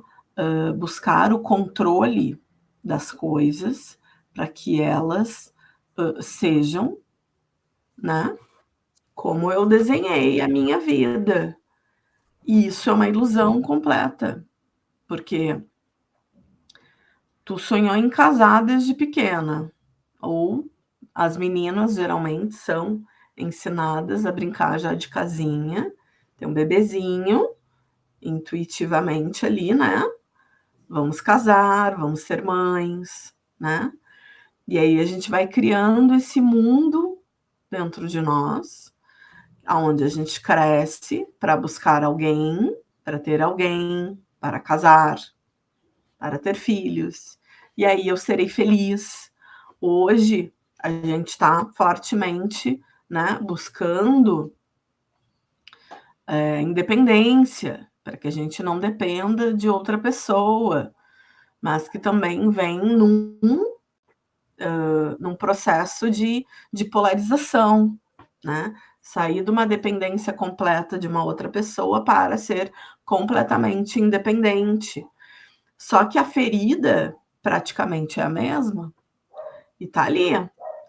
buscar o controle das coisas para que elas sejam, né, como eu desenhei a minha vida. E isso é uma ilusão completa, porque tu sonhou em casar desde pequena, ou as meninas geralmente são ensinadas a brincar já de casinha, tem um bebezinho, intuitivamente ali, né? Vamos casar, vamos ser mães, né? E aí a gente vai criando esse mundo dentro de nós, aonde a gente cresce para buscar alguém, para ter alguém, para casar, para ter filhos. E aí eu serei feliz. Hoje a gente está fortemente, né, buscando independência, para que a gente não dependa de outra pessoa, mas que também vem num processo de polarização, né? Sair de uma dependência completa de uma outra pessoa para ser completamente independente. Só que a ferida praticamente é a mesma e tá ali,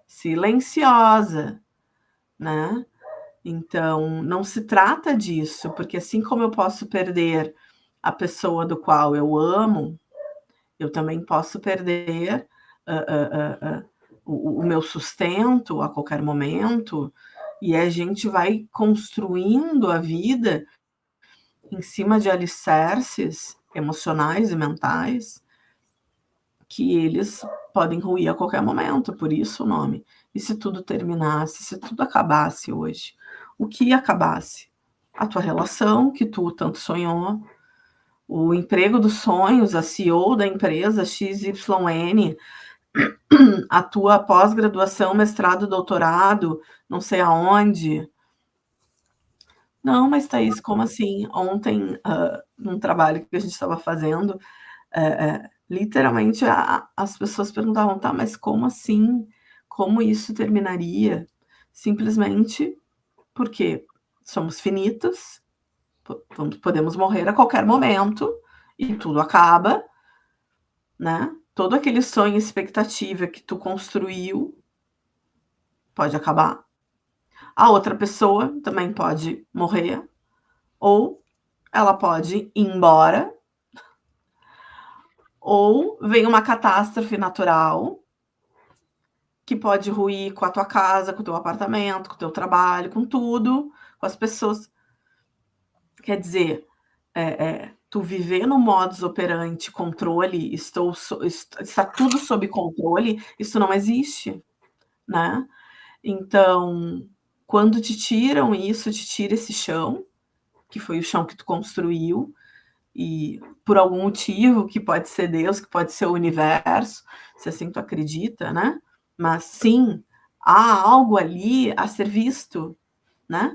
silenciosa, né? Então, não se trata disso, porque assim como eu posso perder a pessoa do qual eu amo, eu também posso perder o meu sustento a qualquer momento, e a gente vai construindo a vida em cima de alicerces emocionais e mentais que eles podem ruir a qualquer momento, por isso o nome. E se tudo terminasse, se tudo acabasse hoje? O que acabasse? a tua relação que tu tanto sonhou, o emprego dos sonhos, a CEO da empresa XYN, a tua pós-graduação, mestrado, doutorado, não sei aonde. Não, mas Thaís, como assim? Ontem, num trabalho que a gente estava fazendo, literalmente as pessoas perguntavam, tá, mas como assim? Como isso terminaria? Simplesmente porque somos finitos, podemos morrer a qualquer momento e tudo acaba, né? Todo aquele sonho e expectativa que tu construiu pode acabar. A outra pessoa também pode morrer, ou ela pode ir embora, ou vem uma catástrofe natural que pode ruir com a tua casa, com o teu apartamento, com o teu trabalho, com tudo, com as pessoas. Quer dizer, tu viver no modus operandi, controle, está tudo sob controle, isso não existe, né? Então, quando te tiram isso, te tira esse chão, que foi o chão que tu construiu, e por algum motivo, que pode ser Deus, que pode ser o universo, se assim tu acredita, né? Mas sim, há algo ali a ser visto, né?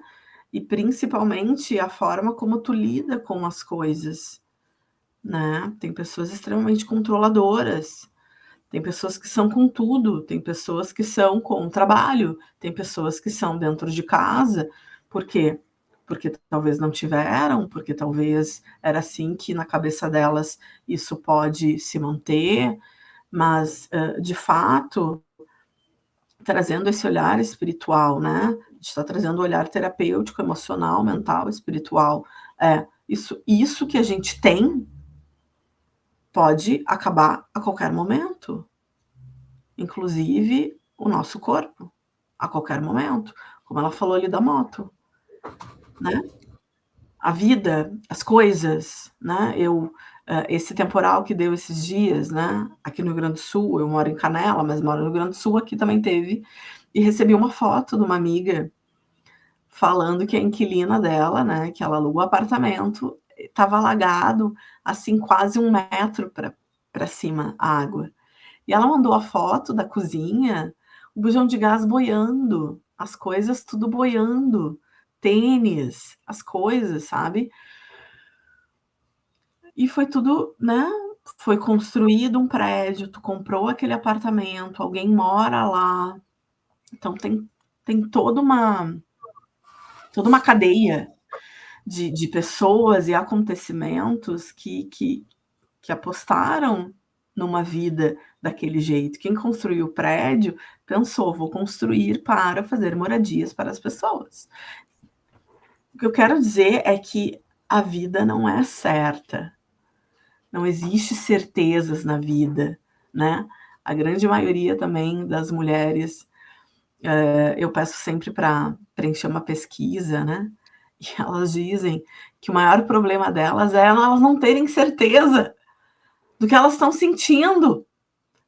E principalmente a forma como tu lida com as coisas, né? Tem pessoas extremamente controladoras, tem pessoas que são com tudo, tem pessoas que são com o trabalho, tem pessoas que são dentro de casa. Por quê? Porque talvez não tiveram, porque talvez era assim que na cabeça delas isso pode se manter, mas de fato, trazendo esse olhar espiritual, né? A gente está trazendo o olhar terapêutico, emocional, mental, espiritual. Isso que a gente tem pode acabar a qualquer momento, inclusive o nosso corpo, a qualquer momento, como ela falou ali da moto, né? A vida, as coisas, né? Esse temporal que deu esses dias, né? Aqui no Rio Grande do Sul, eu moro em Canela, mas moro no Rio Grande do Sul, aqui também teve, e recebi uma foto de uma amiga falando que a inquilina dela, né? Que ela alugou o apartamento, estava alagado, assim, quase 1 metro para cima a água. E ela mandou a foto da cozinha, o bujão de gás boiando, as coisas tudo boiando, tênis, as coisas, sabe? E foi tudo, né? Foi construído um prédio, tu comprou aquele apartamento, alguém mora lá. Então tem toda uma cadeia de pessoas e acontecimentos que apostaram numa vida daquele jeito. Quem construiu o prédio pensou, vou construir para fazer moradias para as pessoas. O que eu quero dizer é que a vida não é certa. Não existe certezas na vida, né? A grande maioria também das mulheres, eu peço sempre para preencher uma pesquisa, né? E elas dizem que o maior problema delas é elas não terem certeza do que elas estão sentindo,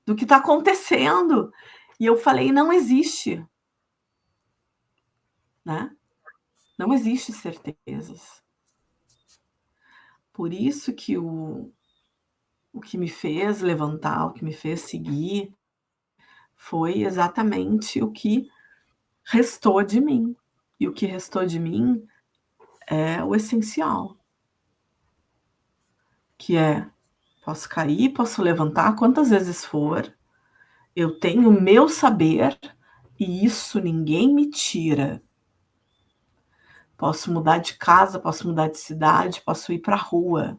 do que está acontecendo. E eu falei, não existe, né? Não existe certezas. Por isso que o que me fez levantar, o que me fez seguir, foi exatamente o que restou de mim. E o que restou de mim é o essencial, que é, posso cair, posso levantar quantas vezes for, eu tenho o meu saber e isso ninguém me tira. Posso mudar de casa, posso mudar de cidade, posso ir para a rua,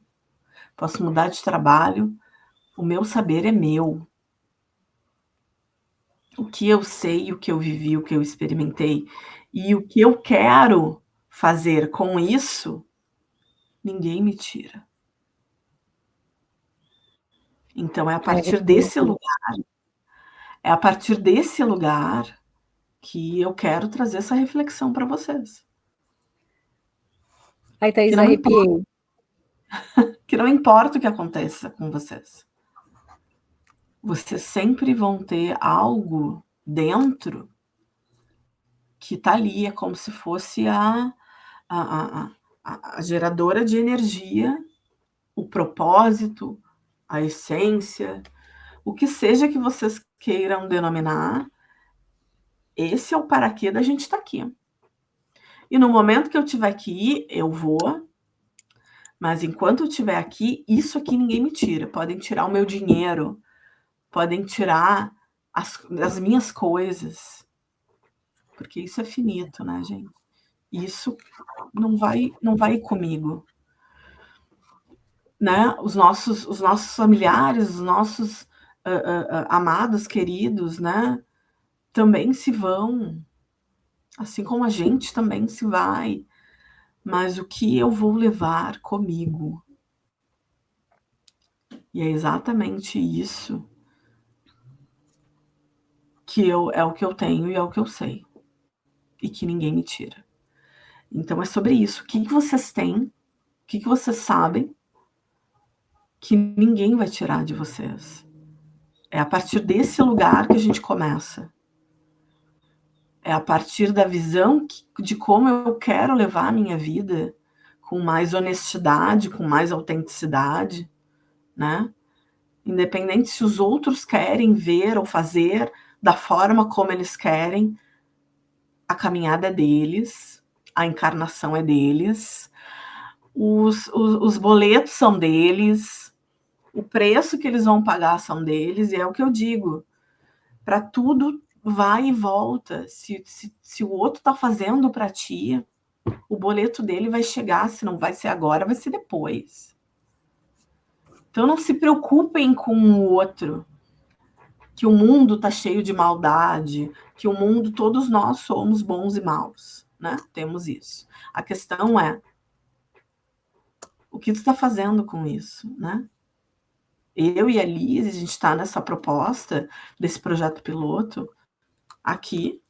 posso mudar de trabalho, o meu saber é meu. O que eu sei, o que eu vivi, o que eu experimentei e o que eu quero fazer com isso, ninguém me tira. Então é a partir desse lugar que eu quero trazer essa reflexão para vocês. Ai, Thaís, arrepiei. Que não importa o que aconteça com vocês. Vocês sempre vão ter algo dentro que tá ali, é como se fosse a geradora de energia, o propósito, a essência, o que seja que vocês queiram denominar, esse é o para quê da gente estar aqui. E no momento que eu tiver que ir, eu vou, mas enquanto eu estiver aqui, isso aqui ninguém me tira. Podem tirar o meu dinheiro, podem tirar as minhas coisas, porque isso é finito, né, gente? Isso não vai comigo, né? Os nossos familiares, os nossos amados, queridos, né? Também se vão, assim como a gente também se vai. Mas o que eu vou levar comigo? E é exatamente isso que é o que eu tenho e é o que eu sei. E que ninguém me tira. Então é sobre isso. O que vocês têm? O que vocês sabem que ninguém vai tirar de vocês? É a partir desse lugar que a gente começa. É a partir da visão de como eu quero levar a minha vida com mais honestidade, com mais autenticidade, né? Independente se os outros querem ver ou fazer da forma como eles querem, a caminhada é deles, a encarnação é deles, os boletos são deles, o preço que eles vão pagar são deles, e é o que eu digo, para tudo vai e volta. Se o outro está fazendo para ti, o boleto dele vai chegar, se não vai ser agora, vai ser depois. Então não se preocupem com o outro, que o mundo está cheio de maldade, que o mundo, todos nós somos bons e maus, né? Temos isso. A questão é, o que tu está fazendo com isso, né? Eu e a Liz, a gente está nessa proposta desse projeto piloto aqui,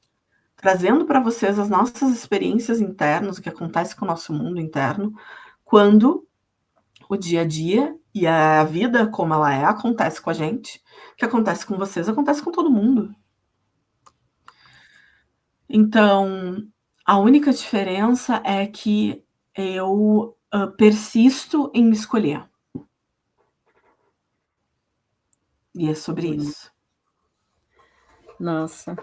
trazendo para vocês as nossas experiências internas, o que acontece com o nosso mundo interno, quando o dia a dia e a vida como ela é acontece com a gente, o que acontece com vocês acontece com todo mundo. Então, a única diferença é que eu persisto em me escolher. E é sobre isso. Nossa.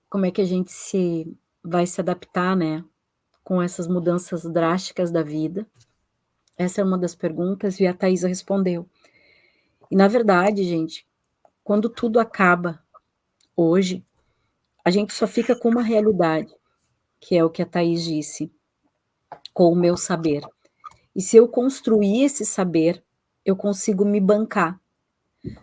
Como é que a gente vai se adaptar, né, com essas mudanças drásticas da vida? Essa é uma das perguntas e a Thaisa respondeu. E na verdade, gente, quando tudo acaba hoje, a gente só fica com uma realidade, que é o que a Thaís disse, com o meu saber. E se eu construir esse saber, eu consigo me bancar.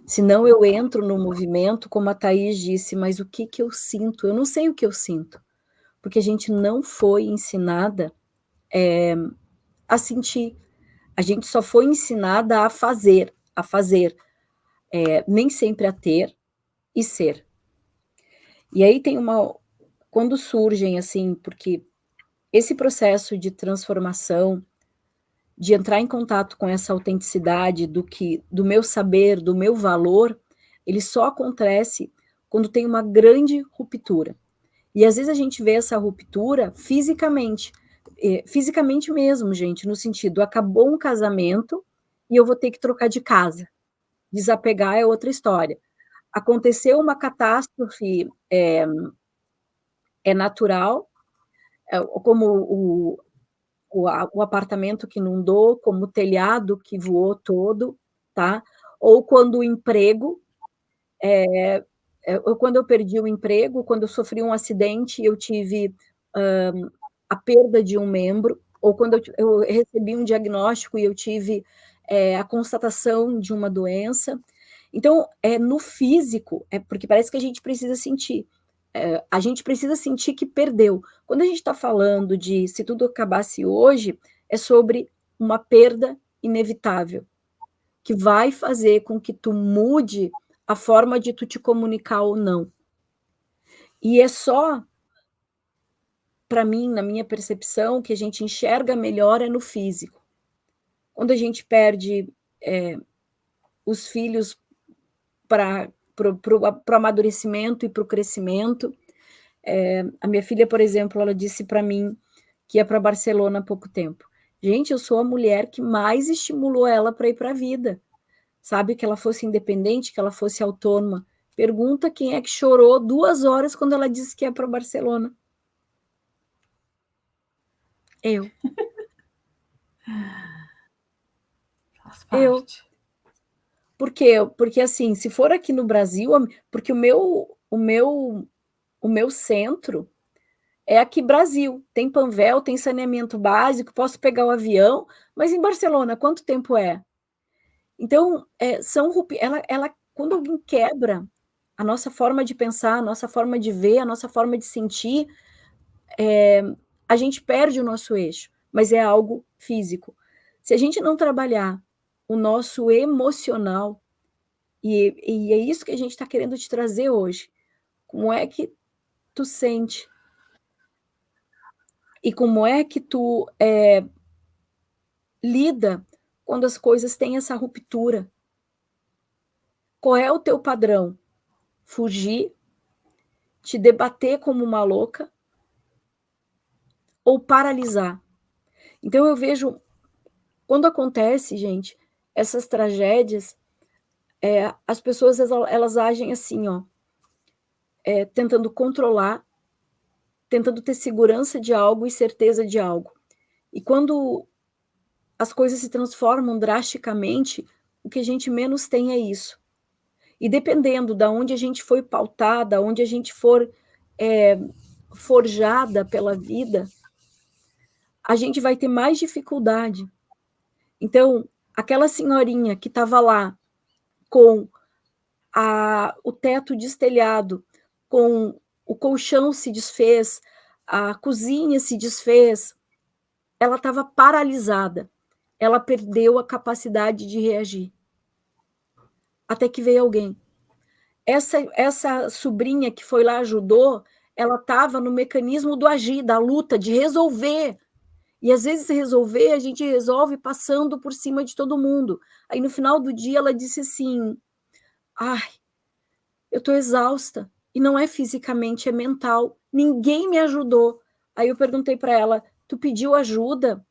Senão eu entro no movimento, como a Thaís disse, mas o que eu sinto? Eu não sei o que eu sinto, porque a gente não foi ensinada a sentir. A gente só foi ensinada a fazer, nem sempre a ter e ser. E aí tem quando surgem, assim, porque esse processo de transformação, de entrar em contato com essa autenticidade do meu saber, do meu valor, ele só acontece quando tem uma grande ruptura. E às vezes a gente vê essa ruptura fisicamente mesmo, gente, no sentido, acabou um casamento e eu vou ter que trocar de casa. Desapegar é outra história. Aconteceu uma catástrofe, é natural, como o apartamento que inundou, como o telhado que voou todo, tá? Ou quando o emprego, ou quando eu perdi o emprego, quando eu sofri um acidente, eu tive a perda de um membro, ou quando eu recebi um diagnóstico e eu tive a constatação de uma doença. Então, no físico, porque parece que a gente precisa sentir. A gente precisa sentir que perdeu. Quando a gente está falando de se tudo acabasse hoje, é sobre uma perda inevitável, que vai fazer com que tu mude a forma de tu te comunicar ou não. E é só, para mim, na minha percepção, que a gente enxerga melhor é no físico. Quando a gente perde os filhos para o amadurecimento e para o crescimento, A minha filha, por exemplo, ela disse para mim que ia para Barcelona há pouco tempo. Gente, eu sou a mulher que mais estimulou ela para ir para a vida. Sabe, que ela fosse independente, que ela fosse autônoma. Pergunta quem é que chorou 2 horas quando ela disse que ia para Barcelona. Eu. Faz Eu. parte. Por quê? Porque, assim, se for aqui no Brasil, porque o meu centro é aqui Brasil. Tem Panvel, tem saneamento básico, posso pegar o avião, mas em Barcelona, quanto tempo é? Então, quando alguém quebra a nossa forma de pensar, a nossa forma de ver, a nossa forma de sentir, a gente perde o nosso eixo, mas é algo físico. Se a gente não trabalhar o nosso emocional, e é isso que a gente está querendo te trazer hoje, como é que tu sente? E como é que tu lida quando as coisas têm essa ruptura? Qual é o teu padrão? Fugir, te debater como uma louca ou paralisar? Então eu vejo, quando acontece, gente, essas tragédias, as pessoas elas agem assim, ó, tentando controlar, tentando ter segurança de algo e certeza de algo. E quando as coisas se transformam drasticamente, o que a gente menos tem é isso. E dependendo da onde a gente foi pautada, onde a gente for forjada pela vida, a gente vai ter mais dificuldade. Então, aquela senhorinha que estava lá com o teto destelhado, com o colchão se desfez, a cozinha se desfez, ela estava paralisada. Ela perdeu a capacidade de reagir. Até que veio alguém. Essa sobrinha que foi lá ajudou, ela estava no mecanismo do agir, da luta, de resolver. E às vezes resolver, a gente resolve passando por cima de todo mundo. Aí no final do dia ela disse assim: ai, eu estou exausta. E não é fisicamente, é mental. Ninguém me ajudou. Aí eu perguntei para ela: tu pediu ajuda?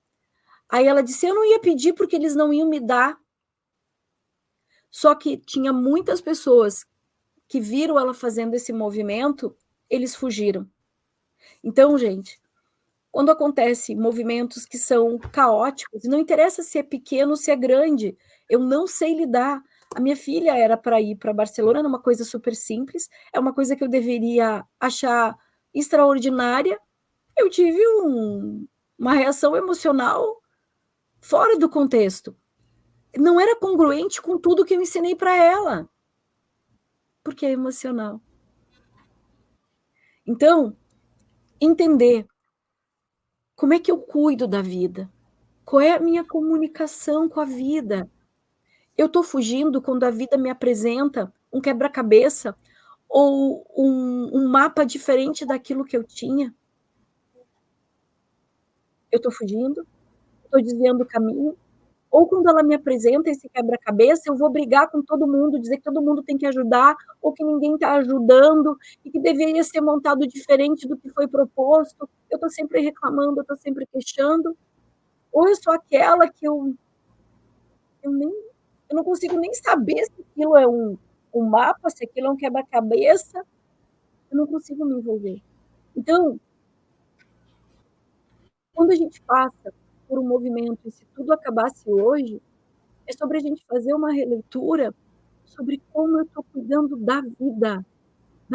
Aí ela disse: eu não ia pedir porque eles não iam me dar. Só que tinha muitas pessoas que viram ela fazendo esse movimento, eles fugiram. Então, gente, quando acontece movimentos que são caóticos, não interessa se é pequeno ou se é grande, eu não sei lidar. A minha filha era para ir para Barcelona, era uma coisa super simples, é uma coisa que eu deveria achar extraordinária. Eu tive uma reação emocional fora do contexto. Não era congruente com tudo que eu ensinei para ela, porque é emocional. Então, entender como é que eu cuido da vida, qual é a minha comunicação com a vida. Eu estou fugindo quando a vida me apresenta um quebra-cabeça ou um mapa diferente daquilo que eu tinha? Eu estou fugindo? Estou desviando o caminho? Ou quando ela me apresenta esse quebra-cabeça, eu vou brigar com todo mundo, dizer que todo mundo tem que ajudar, ou que ninguém está ajudando, e que deveria ser montado diferente do que foi proposto. Eu estou sempre reclamando, eu estou sempre queixando. Ou eu sou aquela que eu nem eu não consigo nem saber se aquilo é um mapa, se aquilo é um quebra-cabeça, eu não consigo me envolver. Então, quando a gente passa por um movimento e se tudo acabasse hoje, é sobre a gente fazer uma releitura sobre como eu estou cuidando da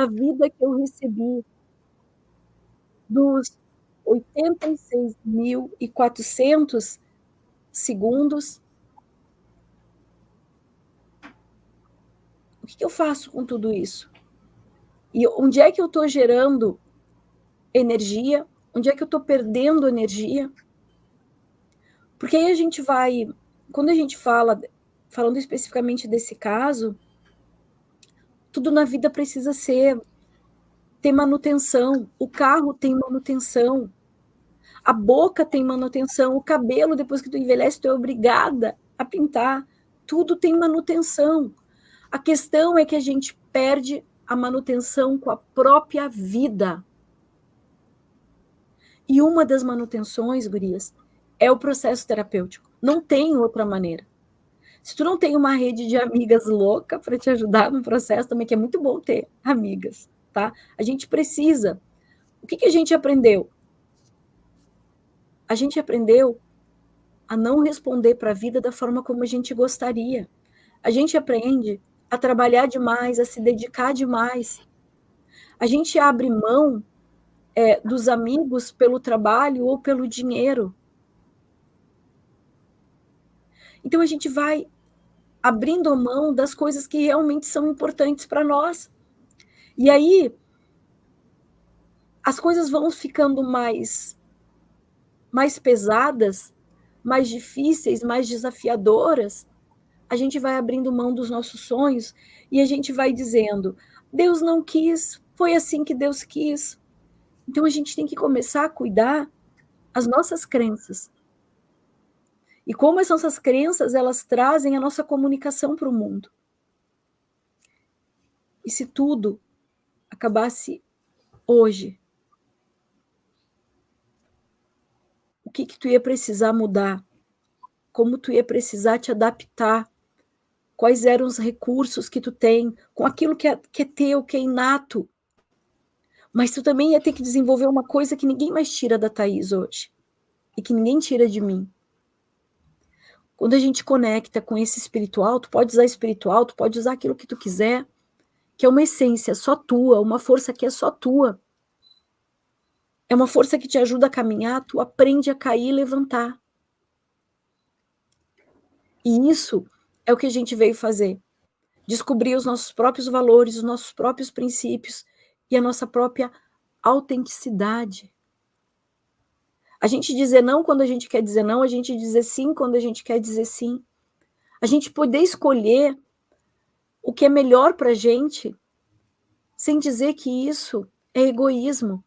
vida que eu recebi, dos 86.400 segundos. O que eu faço com tudo isso? E onde é que eu estou gerando energia? Onde é que eu estou perdendo energia? Porque aí a gente vai, quando a gente falando especificamente desse caso, tudo na vida precisa ter manutenção. O carro tem manutenção, a boca tem manutenção, o cabelo, depois que tu envelhece, tu é obrigada a pintar. Tudo tem manutenção. A questão é que a gente perde a manutenção com a própria vida. E uma das manutenções, gurias, é o processo terapêutico. Não tem outra maneira. Se tu não tem uma rede de amigas louca para te ajudar no processo também, que é muito bom ter amigas, tá? A gente precisa. O que a gente aprendeu? A gente aprendeu a não responder para a vida da forma como a gente gostaria. A gente aprende a trabalhar demais, a se dedicar demais. A gente abre mão dos amigos pelo trabalho ou pelo dinheiro. Então a gente vai abrindo mão das coisas que realmente são importantes para nós. E aí as coisas vão ficando mais pesadas, mais difíceis, mais desafiadoras. A gente vai abrindo mão dos nossos sonhos e a gente vai dizendo: Deus não quis, foi assim que Deus quis. Então a gente tem que começar a cuidar as nossas crenças. E como essas crenças, elas trazem a nossa comunicação para o mundo. E se tudo acabasse hoje, o que tu ia precisar mudar? Como tu ia precisar te adaptar? Quais eram os recursos que tu tem com aquilo que é teu, que é inato? Mas tu também ia ter que desenvolver uma coisa que ninguém mais tira da Thaís hoje. E que ninguém tira de mim. Quando a gente conecta com esse espiritual, tu pode usar espiritual, tu pode usar aquilo que tu quiser, que é uma essência só tua, uma força que é só tua. É uma força que te ajuda a caminhar, tu aprende a cair e levantar. E isso é o que a gente veio fazer. Descobrir os nossos próprios valores, os nossos próprios princípios e a nossa própria autenticidade. A gente dizer não quando a gente quer dizer não, a gente dizer sim quando a gente quer dizer sim. A gente poder escolher o que é melhor para a gente, sem dizer que isso é egoísmo.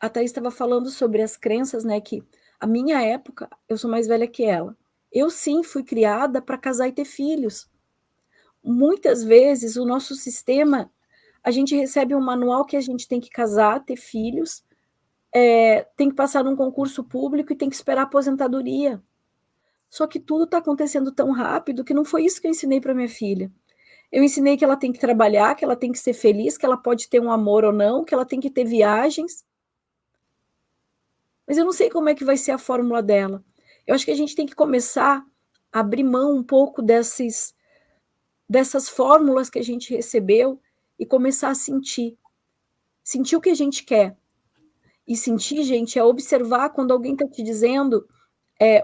A Thaís estava falando sobre as crenças, né, que a minha época, eu sou mais velha que ela. Eu sim fui criada para casar e ter filhos. Muitas vezes o nosso sistema, a gente recebe um manual que a gente tem que casar, ter filhos, tem que passar num concurso público e tem que esperar a aposentadoria. Só que tudo está acontecendo tão rápido que não foi isso que eu ensinei para minha filha. Eu ensinei que ela tem que trabalhar, que ela tem que ser feliz, que ela pode ter um amor ou não, que ela tem que ter viagens. Mas eu não sei como é que vai ser a fórmula dela. Eu acho que a gente tem que começar a abrir mão um pouco dessas fórmulas que a gente recebeu e começar a sentir. Sentir o que a gente quer. E sentir, gente, é observar quando alguém está te dizendo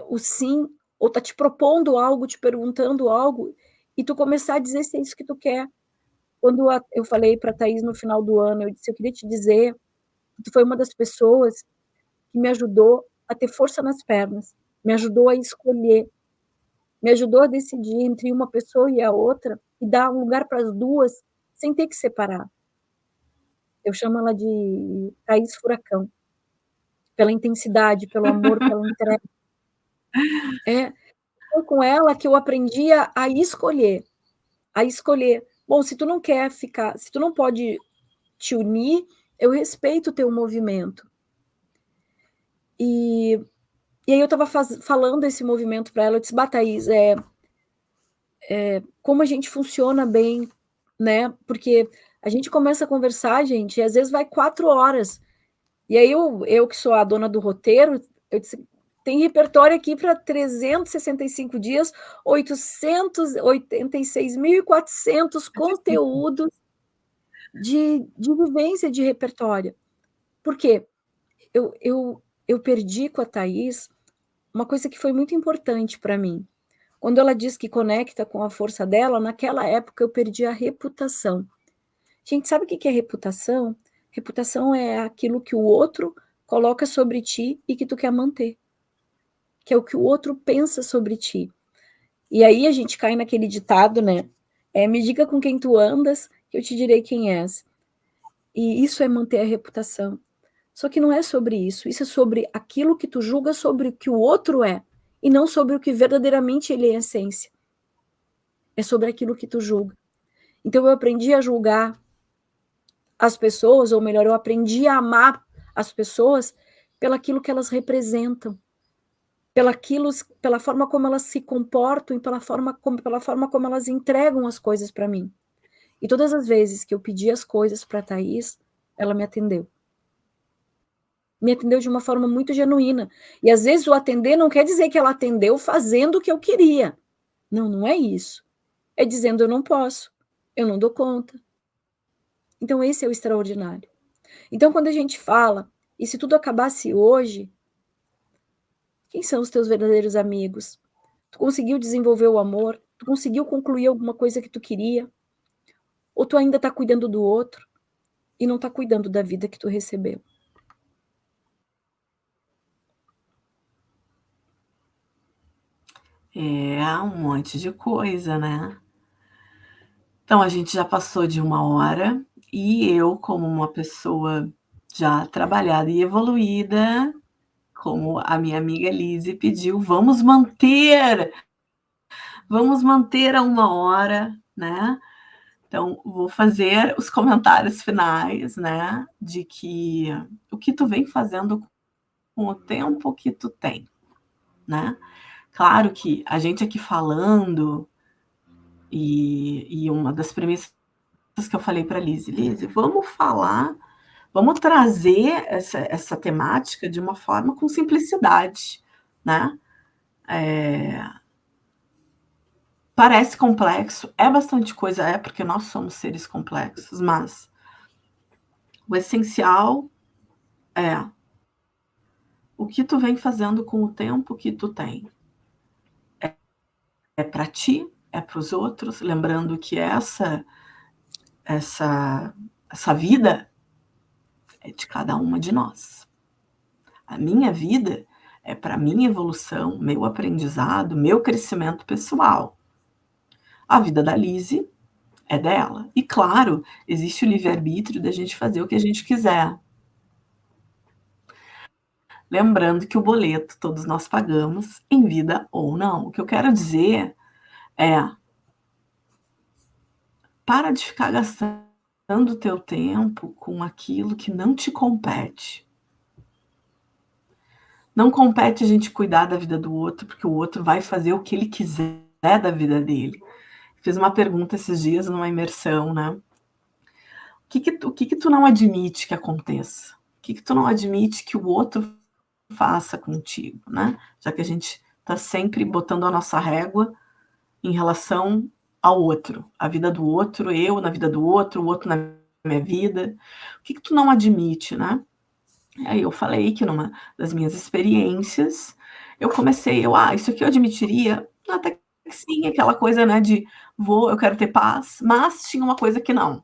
o sim, ou está te propondo algo, te perguntando algo, e tu começar a dizer se é isso que tu quer. Quando eu falei para a Thaís no final do ano, eu disse, eu queria te dizer que tu foi uma das pessoas que me ajudou a ter força nas pernas, me ajudou a escolher, me ajudou a decidir entre uma pessoa e a outra, e dar um lugar para as duas, sem ter que separar. Eu chamo ela de Thaís Furacão, pela intensidade, pelo amor, pela entrega. Foi com ela que eu aprendi a escolher. Bom, se tu não quer ficar, se tu não pode te unir, eu respeito o teu movimento. E aí eu estava falando esse movimento para ela, eu disse, Thaís, como a gente funciona bem, né? Porque a gente começa a conversar, gente, e às vezes vai 4 horas. E aí eu que sou a dona do roteiro, eu disse, tem repertório aqui para 365 dias, 886.400 conteúdos de vivência de repertório. Por quê? Eu perdi com a Thaís uma coisa que foi muito importante para mim. Quando ela diz que conecta com a força dela, naquela época eu perdi a reputação. Gente, sabe o que é reputação? Reputação é aquilo que o outro coloca sobre ti e que tu quer manter. Que é o que o outro pensa sobre ti. E aí a gente cai naquele ditado, né? Me diga com quem tu andas, que eu te direi quem és. E isso é manter a reputação. Só que não é sobre isso. Isso é sobre aquilo que tu julga sobre o que o outro é. E não sobre o que verdadeiramente ele é em essência. É sobre aquilo que tu julga. Então eu aprendi a julgar as pessoas, ou melhor, eu aprendi a amar as pessoas pelaquilo que elas representam, pela forma como elas se comportam e pela forma como elas entregam as coisas para mim. E todas as vezes que eu pedi as coisas para a Thaís, ela me atendeu. Me atendeu de uma forma muito genuína. E às vezes o atender não quer dizer que ela atendeu fazendo o que eu queria. Não, não é isso. É dizendo eu não posso, eu não dou conta. Então esse é o extraordinário. Então quando a gente fala, e se tudo acabasse hoje, quem são os teus verdadeiros amigos? Tu conseguiu desenvolver o amor? Tu conseguiu concluir alguma coisa que tu queria? Ou tu ainda está cuidando do outro e não está cuidando da vida que tu recebeu? É um monte de coisa, né? Então a gente já passou de 1 hora e eu, como uma pessoa já trabalhada e evoluída, como a minha amiga Lise pediu, vamos manter a 1 hora, né? Então, vou fazer os comentários finais, né? De que o que tu vem fazendo com o tempo que tu tem, né? Claro que a gente aqui falando, e uma das premissas que eu falei para Lise, vamos falar, vamos trazer essa temática de uma forma com simplicidade, né? Parece complexo, é bastante coisa, porque nós somos seres complexos, mas o essencial é o que tu vem fazendo com o tempo que tu tem. É para ti, é para os outros, lembrando que essa vida é de cada uma de nós. A minha vida é para minha evolução, meu aprendizado, meu crescimento pessoal. A vida da Lise é dela. E claro, existe o livre-arbítrio da gente fazer o que a gente quiser. Lembrando que o boleto todos nós pagamos, em vida ou não. O que eu quero dizer é: para de ficar gastando o teu tempo com aquilo que não te compete. Não compete a gente cuidar da vida do outro, porque o outro vai fazer o que ele quiser da vida dele. Fiz uma pergunta esses dias numa imersão, né? O que tu não admite que aconteça? O que tu não admite que o outro faça contigo, né? Já que a gente está sempre botando a nossa régua em relação ao outro, a vida do outro, eu na vida do outro, o outro na minha vida. O que tu não admite, né? Aí eu falei que numa das minhas experiências, eu comecei, isso aqui eu admitiria, até que sim, aquela coisa, né, eu quero ter paz, mas tinha uma coisa que não,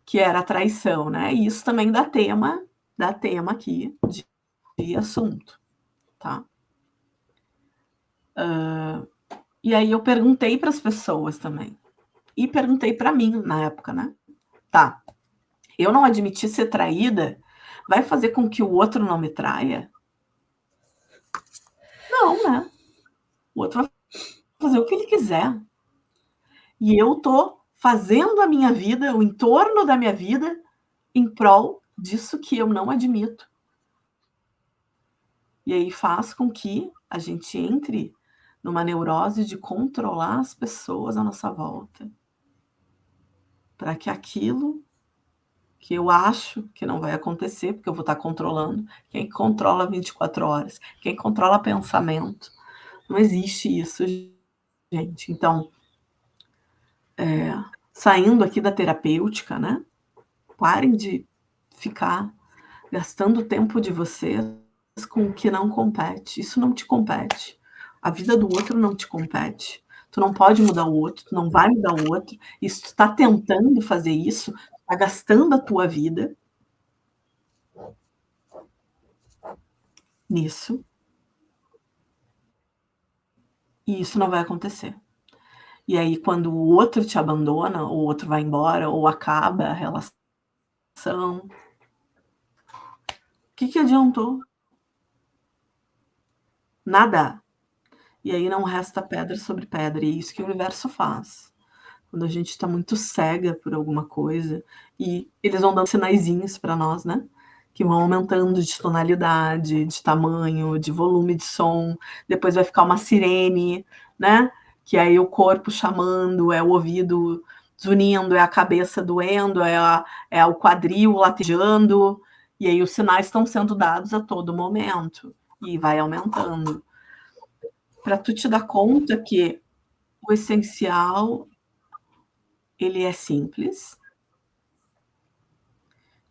que era a traição, né? E isso também dá tema aqui de assunto, tá? E aí eu perguntei para as pessoas também, e perguntei para mim na época, né? Tá, eu não admitir ser traída vai fazer com que o outro não me traia? Não, né? O outro vai fazer o que ele quiser. E eu tô fazendo a minha vida, o entorno da minha vida, em prol disso que eu não admito. E aí faz com que a gente entre numa neurose de controlar as pessoas à nossa volta, para que aquilo que eu acho que não vai acontecer, porque eu vou estar controlando. Quem controla 24 horas? Quem controla pensamento? Não existe isso, gente. Então, saindo aqui da terapêutica, né? Parem de ficar gastando o tempo de vocês com o que não compete. Isso não te compete. A vida do outro não te compete. Tu não pode mudar o outro, tu não vai mudar o outro. E se tu está tentando fazer isso, está gastando a tua vida nisso. E isso não vai acontecer. E aí, quando o outro te abandona, ou o outro vai embora, ou acaba a relação, o que adiantou? Nada. E aí não resta pedra sobre pedra. E é isso que o universo faz. quando a gente está muito cega por alguma coisa, e eles vão dando sinaizinhos para nós, né? Que vão aumentando de tonalidade, de tamanho, de volume de som, depois vai ficar uma sirene, né? Que aí o corpo chamando, é o ouvido zunindo, é a cabeça doendo, é o quadril latejando, e aí os sinais estão sendo dados a todo momento, e vai aumentando. Para tu te dar conta que o essencial, ele é simples,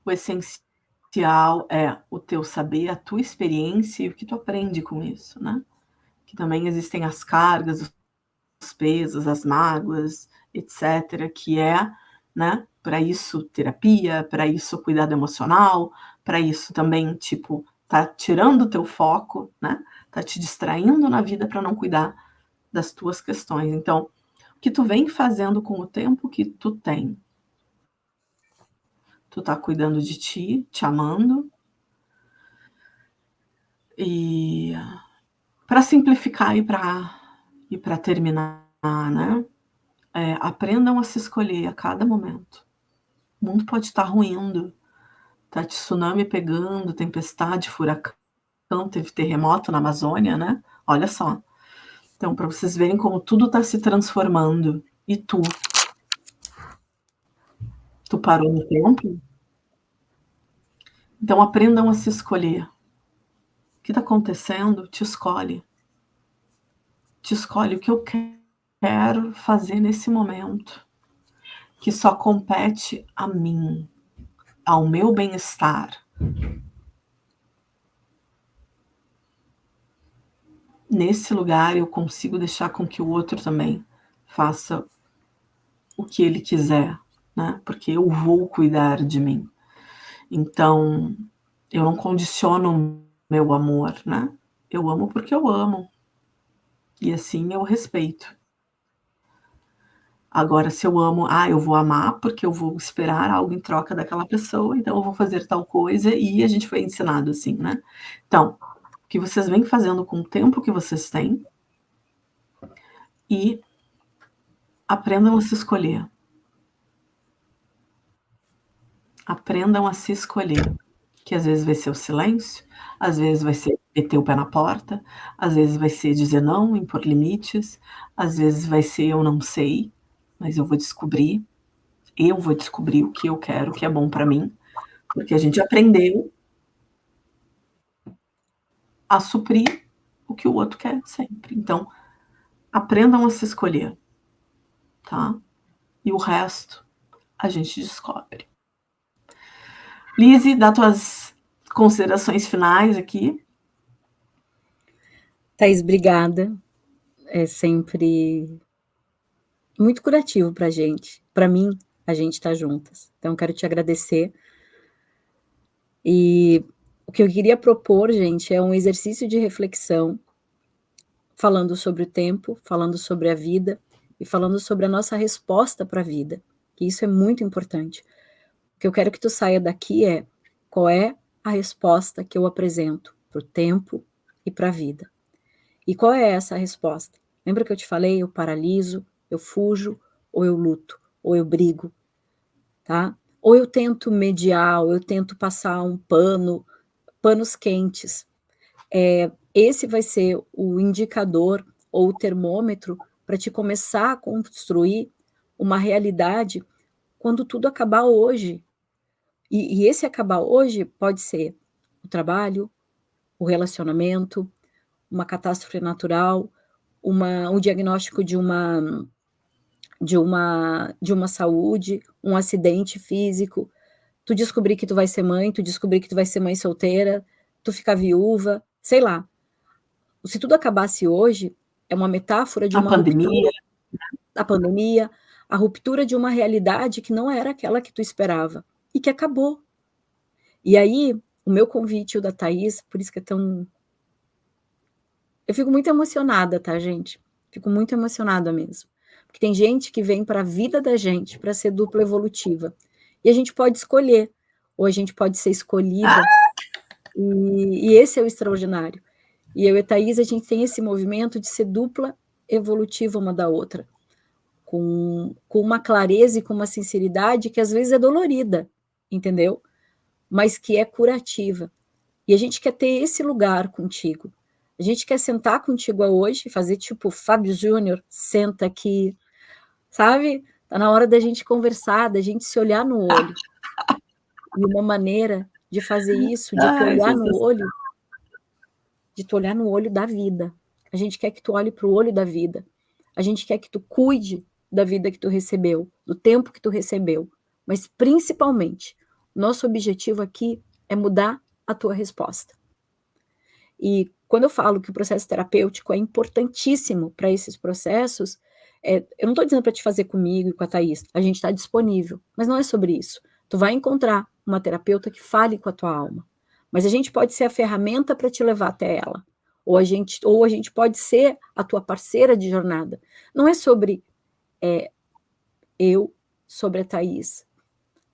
o essencial é o teu saber, a tua experiência e o que tu aprende com isso, né? Que também existem as cargas, os pesos, as mágoas, etc., que é, né, para isso terapia, para isso cuidado emocional, para isso também, tipo, tá tirando o teu foco, né, tá te distraindo na vida para não cuidar das tuas questões. Então, o que tu vem fazendo com o tempo que tu tem? Tu tá cuidando de ti, te amando, e para simplificar e para terminar, né, aprendam a se escolher a cada momento. O mundo pode estar ruindo, tá tsunami pegando, tempestade, furacão, teve terremoto na Amazônia, né? Olha só. Então, para vocês verem como tudo está se transformando. E tu? Tu parou no tempo? Então, aprendam a se escolher. O que está acontecendo? Te escolhe. Te escolhe o que eu quero fazer nesse momento, que só compete a mim, ao meu bem-estar. Nesse lugar eu consigo deixar com que o outro também faça o que ele quiser, né? Porque eu vou cuidar de mim. Então, eu não condiciono meu amor, né? Eu amo porque eu amo. E assim eu respeito. Agora, se eu amo, eu vou amar porque eu vou esperar algo em troca daquela pessoa, então eu vou fazer tal coisa, e a gente foi ensinado assim, né? Então, o que vocês vêm fazendo com o tempo que vocês têm, e aprendam a se escolher. Aprendam a se escolher. Que às vezes vai ser o silêncio, às vezes vai ser meter o pé na porta, às vezes vai ser dizer não, impor limites, às vezes vai ser eu não sei, mas eu vou descobrir o que eu quero, o que é bom para mim, porque a gente aprendeu a suprir o que o outro quer sempre. Então, aprendam a se escolher, tá? E o resto a gente descobre. Lise, dá tuas considerações finais aqui. Thaís, obrigada. É sempre muito curativo para a gente. Para mim, a gente está juntas. Então, quero te agradecer. E o que eu queria propor, gente, é um exercício de reflexão, falando sobre o tempo, falando sobre a vida e falando sobre a nossa resposta para a vida, que isso é muito importante. O que eu quero que tu saia daqui é qual é a resposta que eu apresento para o tempo e para a vida. E qual é essa resposta? Lembra que eu te falei, eu paraliso, eu fujo, ou eu luto, ou eu brigo, tá? Ou eu tento mediar, ou eu tento passar um panos quentes. Esse vai ser o indicador ou o termômetro para te começar a construir uma realidade quando tudo acabar hoje. E esse acabar hoje pode ser o trabalho, o relacionamento, uma catástrofe natural, um diagnóstico de uma saúde, um acidente físico, tu descobrir que tu vai ser mãe, tu descobrir que tu vai ser mãe solteira, tu ficar viúva, sei lá. Se tudo acabasse hoje, é uma metáfora de A uma pandemia. ruptura, a pandemia, a ruptura de uma realidade que não era aquela que tu esperava e que acabou. E aí, o meu convite, o da Thaís, por isso que é tão... Eu fico muito emocionada, tá, gente? Fico muito emocionada mesmo. Porque tem gente que vem para a vida da gente para ser dupla evolutiva. E a gente pode escolher, ou a gente pode ser escolhida. E esse é o extraordinário. E eu e a Thaís, a gente tem esse movimento de ser dupla evolutiva uma da outra. com uma clareza e com uma sinceridade que às vezes é dolorida, entendeu? Mas que é curativa. E a gente quer ter esse lugar contigo. A gente quer sentar contigo hoje, fazer tipo Fábio Júnior, senta aqui, sabe? Tá na hora da gente conversar, da gente se olhar no olho. E uma maneira de fazer isso, de tu olhar no olho, de tu olhar no olho da vida. A gente quer que tu olhe para o olho da vida. A gente quer que tu cuide da vida que tu recebeu, do tempo que tu recebeu. Mas, principalmente, nosso objetivo aqui é mudar a tua resposta. E quando eu falo que o processo terapêutico é importantíssimo para esses processos, eu não estou dizendo para te fazer comigo e com a Thaís, a gente está disponível, mas não é sobre isso. Tu vai encontrar uma terapeuta que fale com a tua alma, mas a gente pode ser a ferramenta para te levar até ela, ou a gente pode ser a tua parceira de jornada. Não é sobre eu, sobre a Thaís,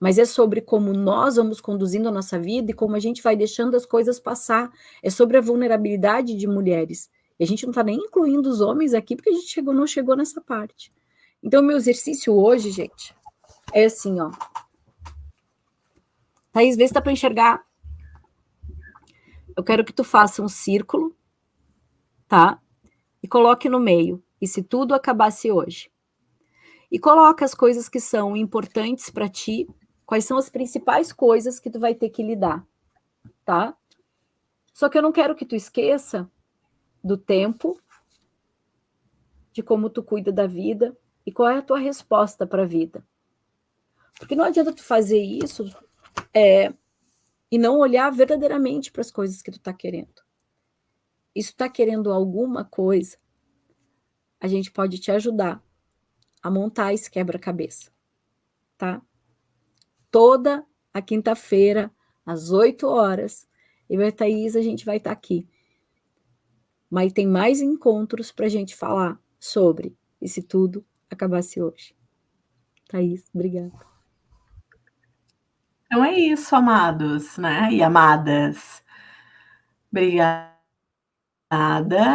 mas é sobre como nós vamos conduzindo a nossa vida e como a gente vai deixando as coisas passar. É sobre a vulnerabilidade de mulheres. E a gente não está nem incluindo os homens aqui, porque a gente não chegou nessa parte. Então, meu exercício hoje, gente, é assim, ó. Thaís, vê se dá para enxergar. Eu quero que tu faça um círculo, tá? E coloque no meio. E se tudo acabasse hoje? E coloca as coisas que são importantes para ti. Quais são as principais coisas que tu vai ter que lidar, tá? Só que eu não quero que tu esqueça do tempo, de como tu cuida da vida e qual é a tua resposta para a vida. Porque não adianta tu fazer isso e não olhar verdadeiramente para as coisas que tu tá querendo. E se tu tá querendo alguma coisa, a gente pode te ajudar a montar esse quebra-cabeça, tá? Toda a quinta-feira, às 8 horas, eu e a Thaís, a gente vai estar aqui. Mas tem mais encontros para a gente falar sobre e se tudo acabasse hoje. Thaís, obrigada. Então é isso, amados, né? E amadas. Obrigada,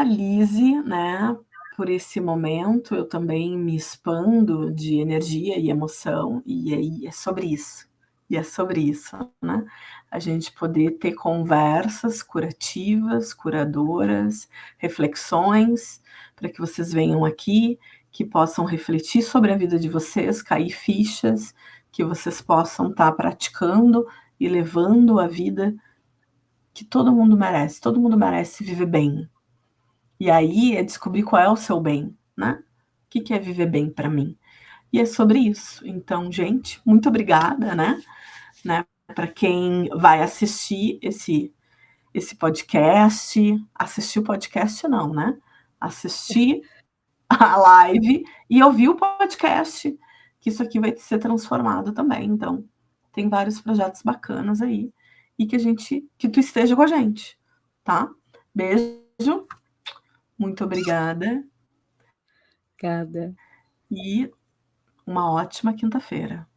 Lise, né? Por esse momento. Eu também me expando de energia e emoção, e aí é sobre isso. E é sobre isso, né? A gente poder ter conversas curativas, curadoras, reflexões, para que vocês venham aqui, que possam refletir sobre a vida de vocês, cair fichas, que vocês possam estar praticando e levando a vida que todo mundo merece viver bem. E aí é descobrir qual é o seu bem, né? O que é viver bem para mim? E é sobre isso. Então, gente, muito obrigada, né? Para quem vai assistir esse podcast, assistir o podcast não, né? Assistir a live e ouvir o podcast, que isso aqui vai ser transformado também. Então, tem vários projetos bacanas aí e que tu esteja com a gente, tá? Beijo, muito obrigada. Obrigada. E uma ótima quinta-feira.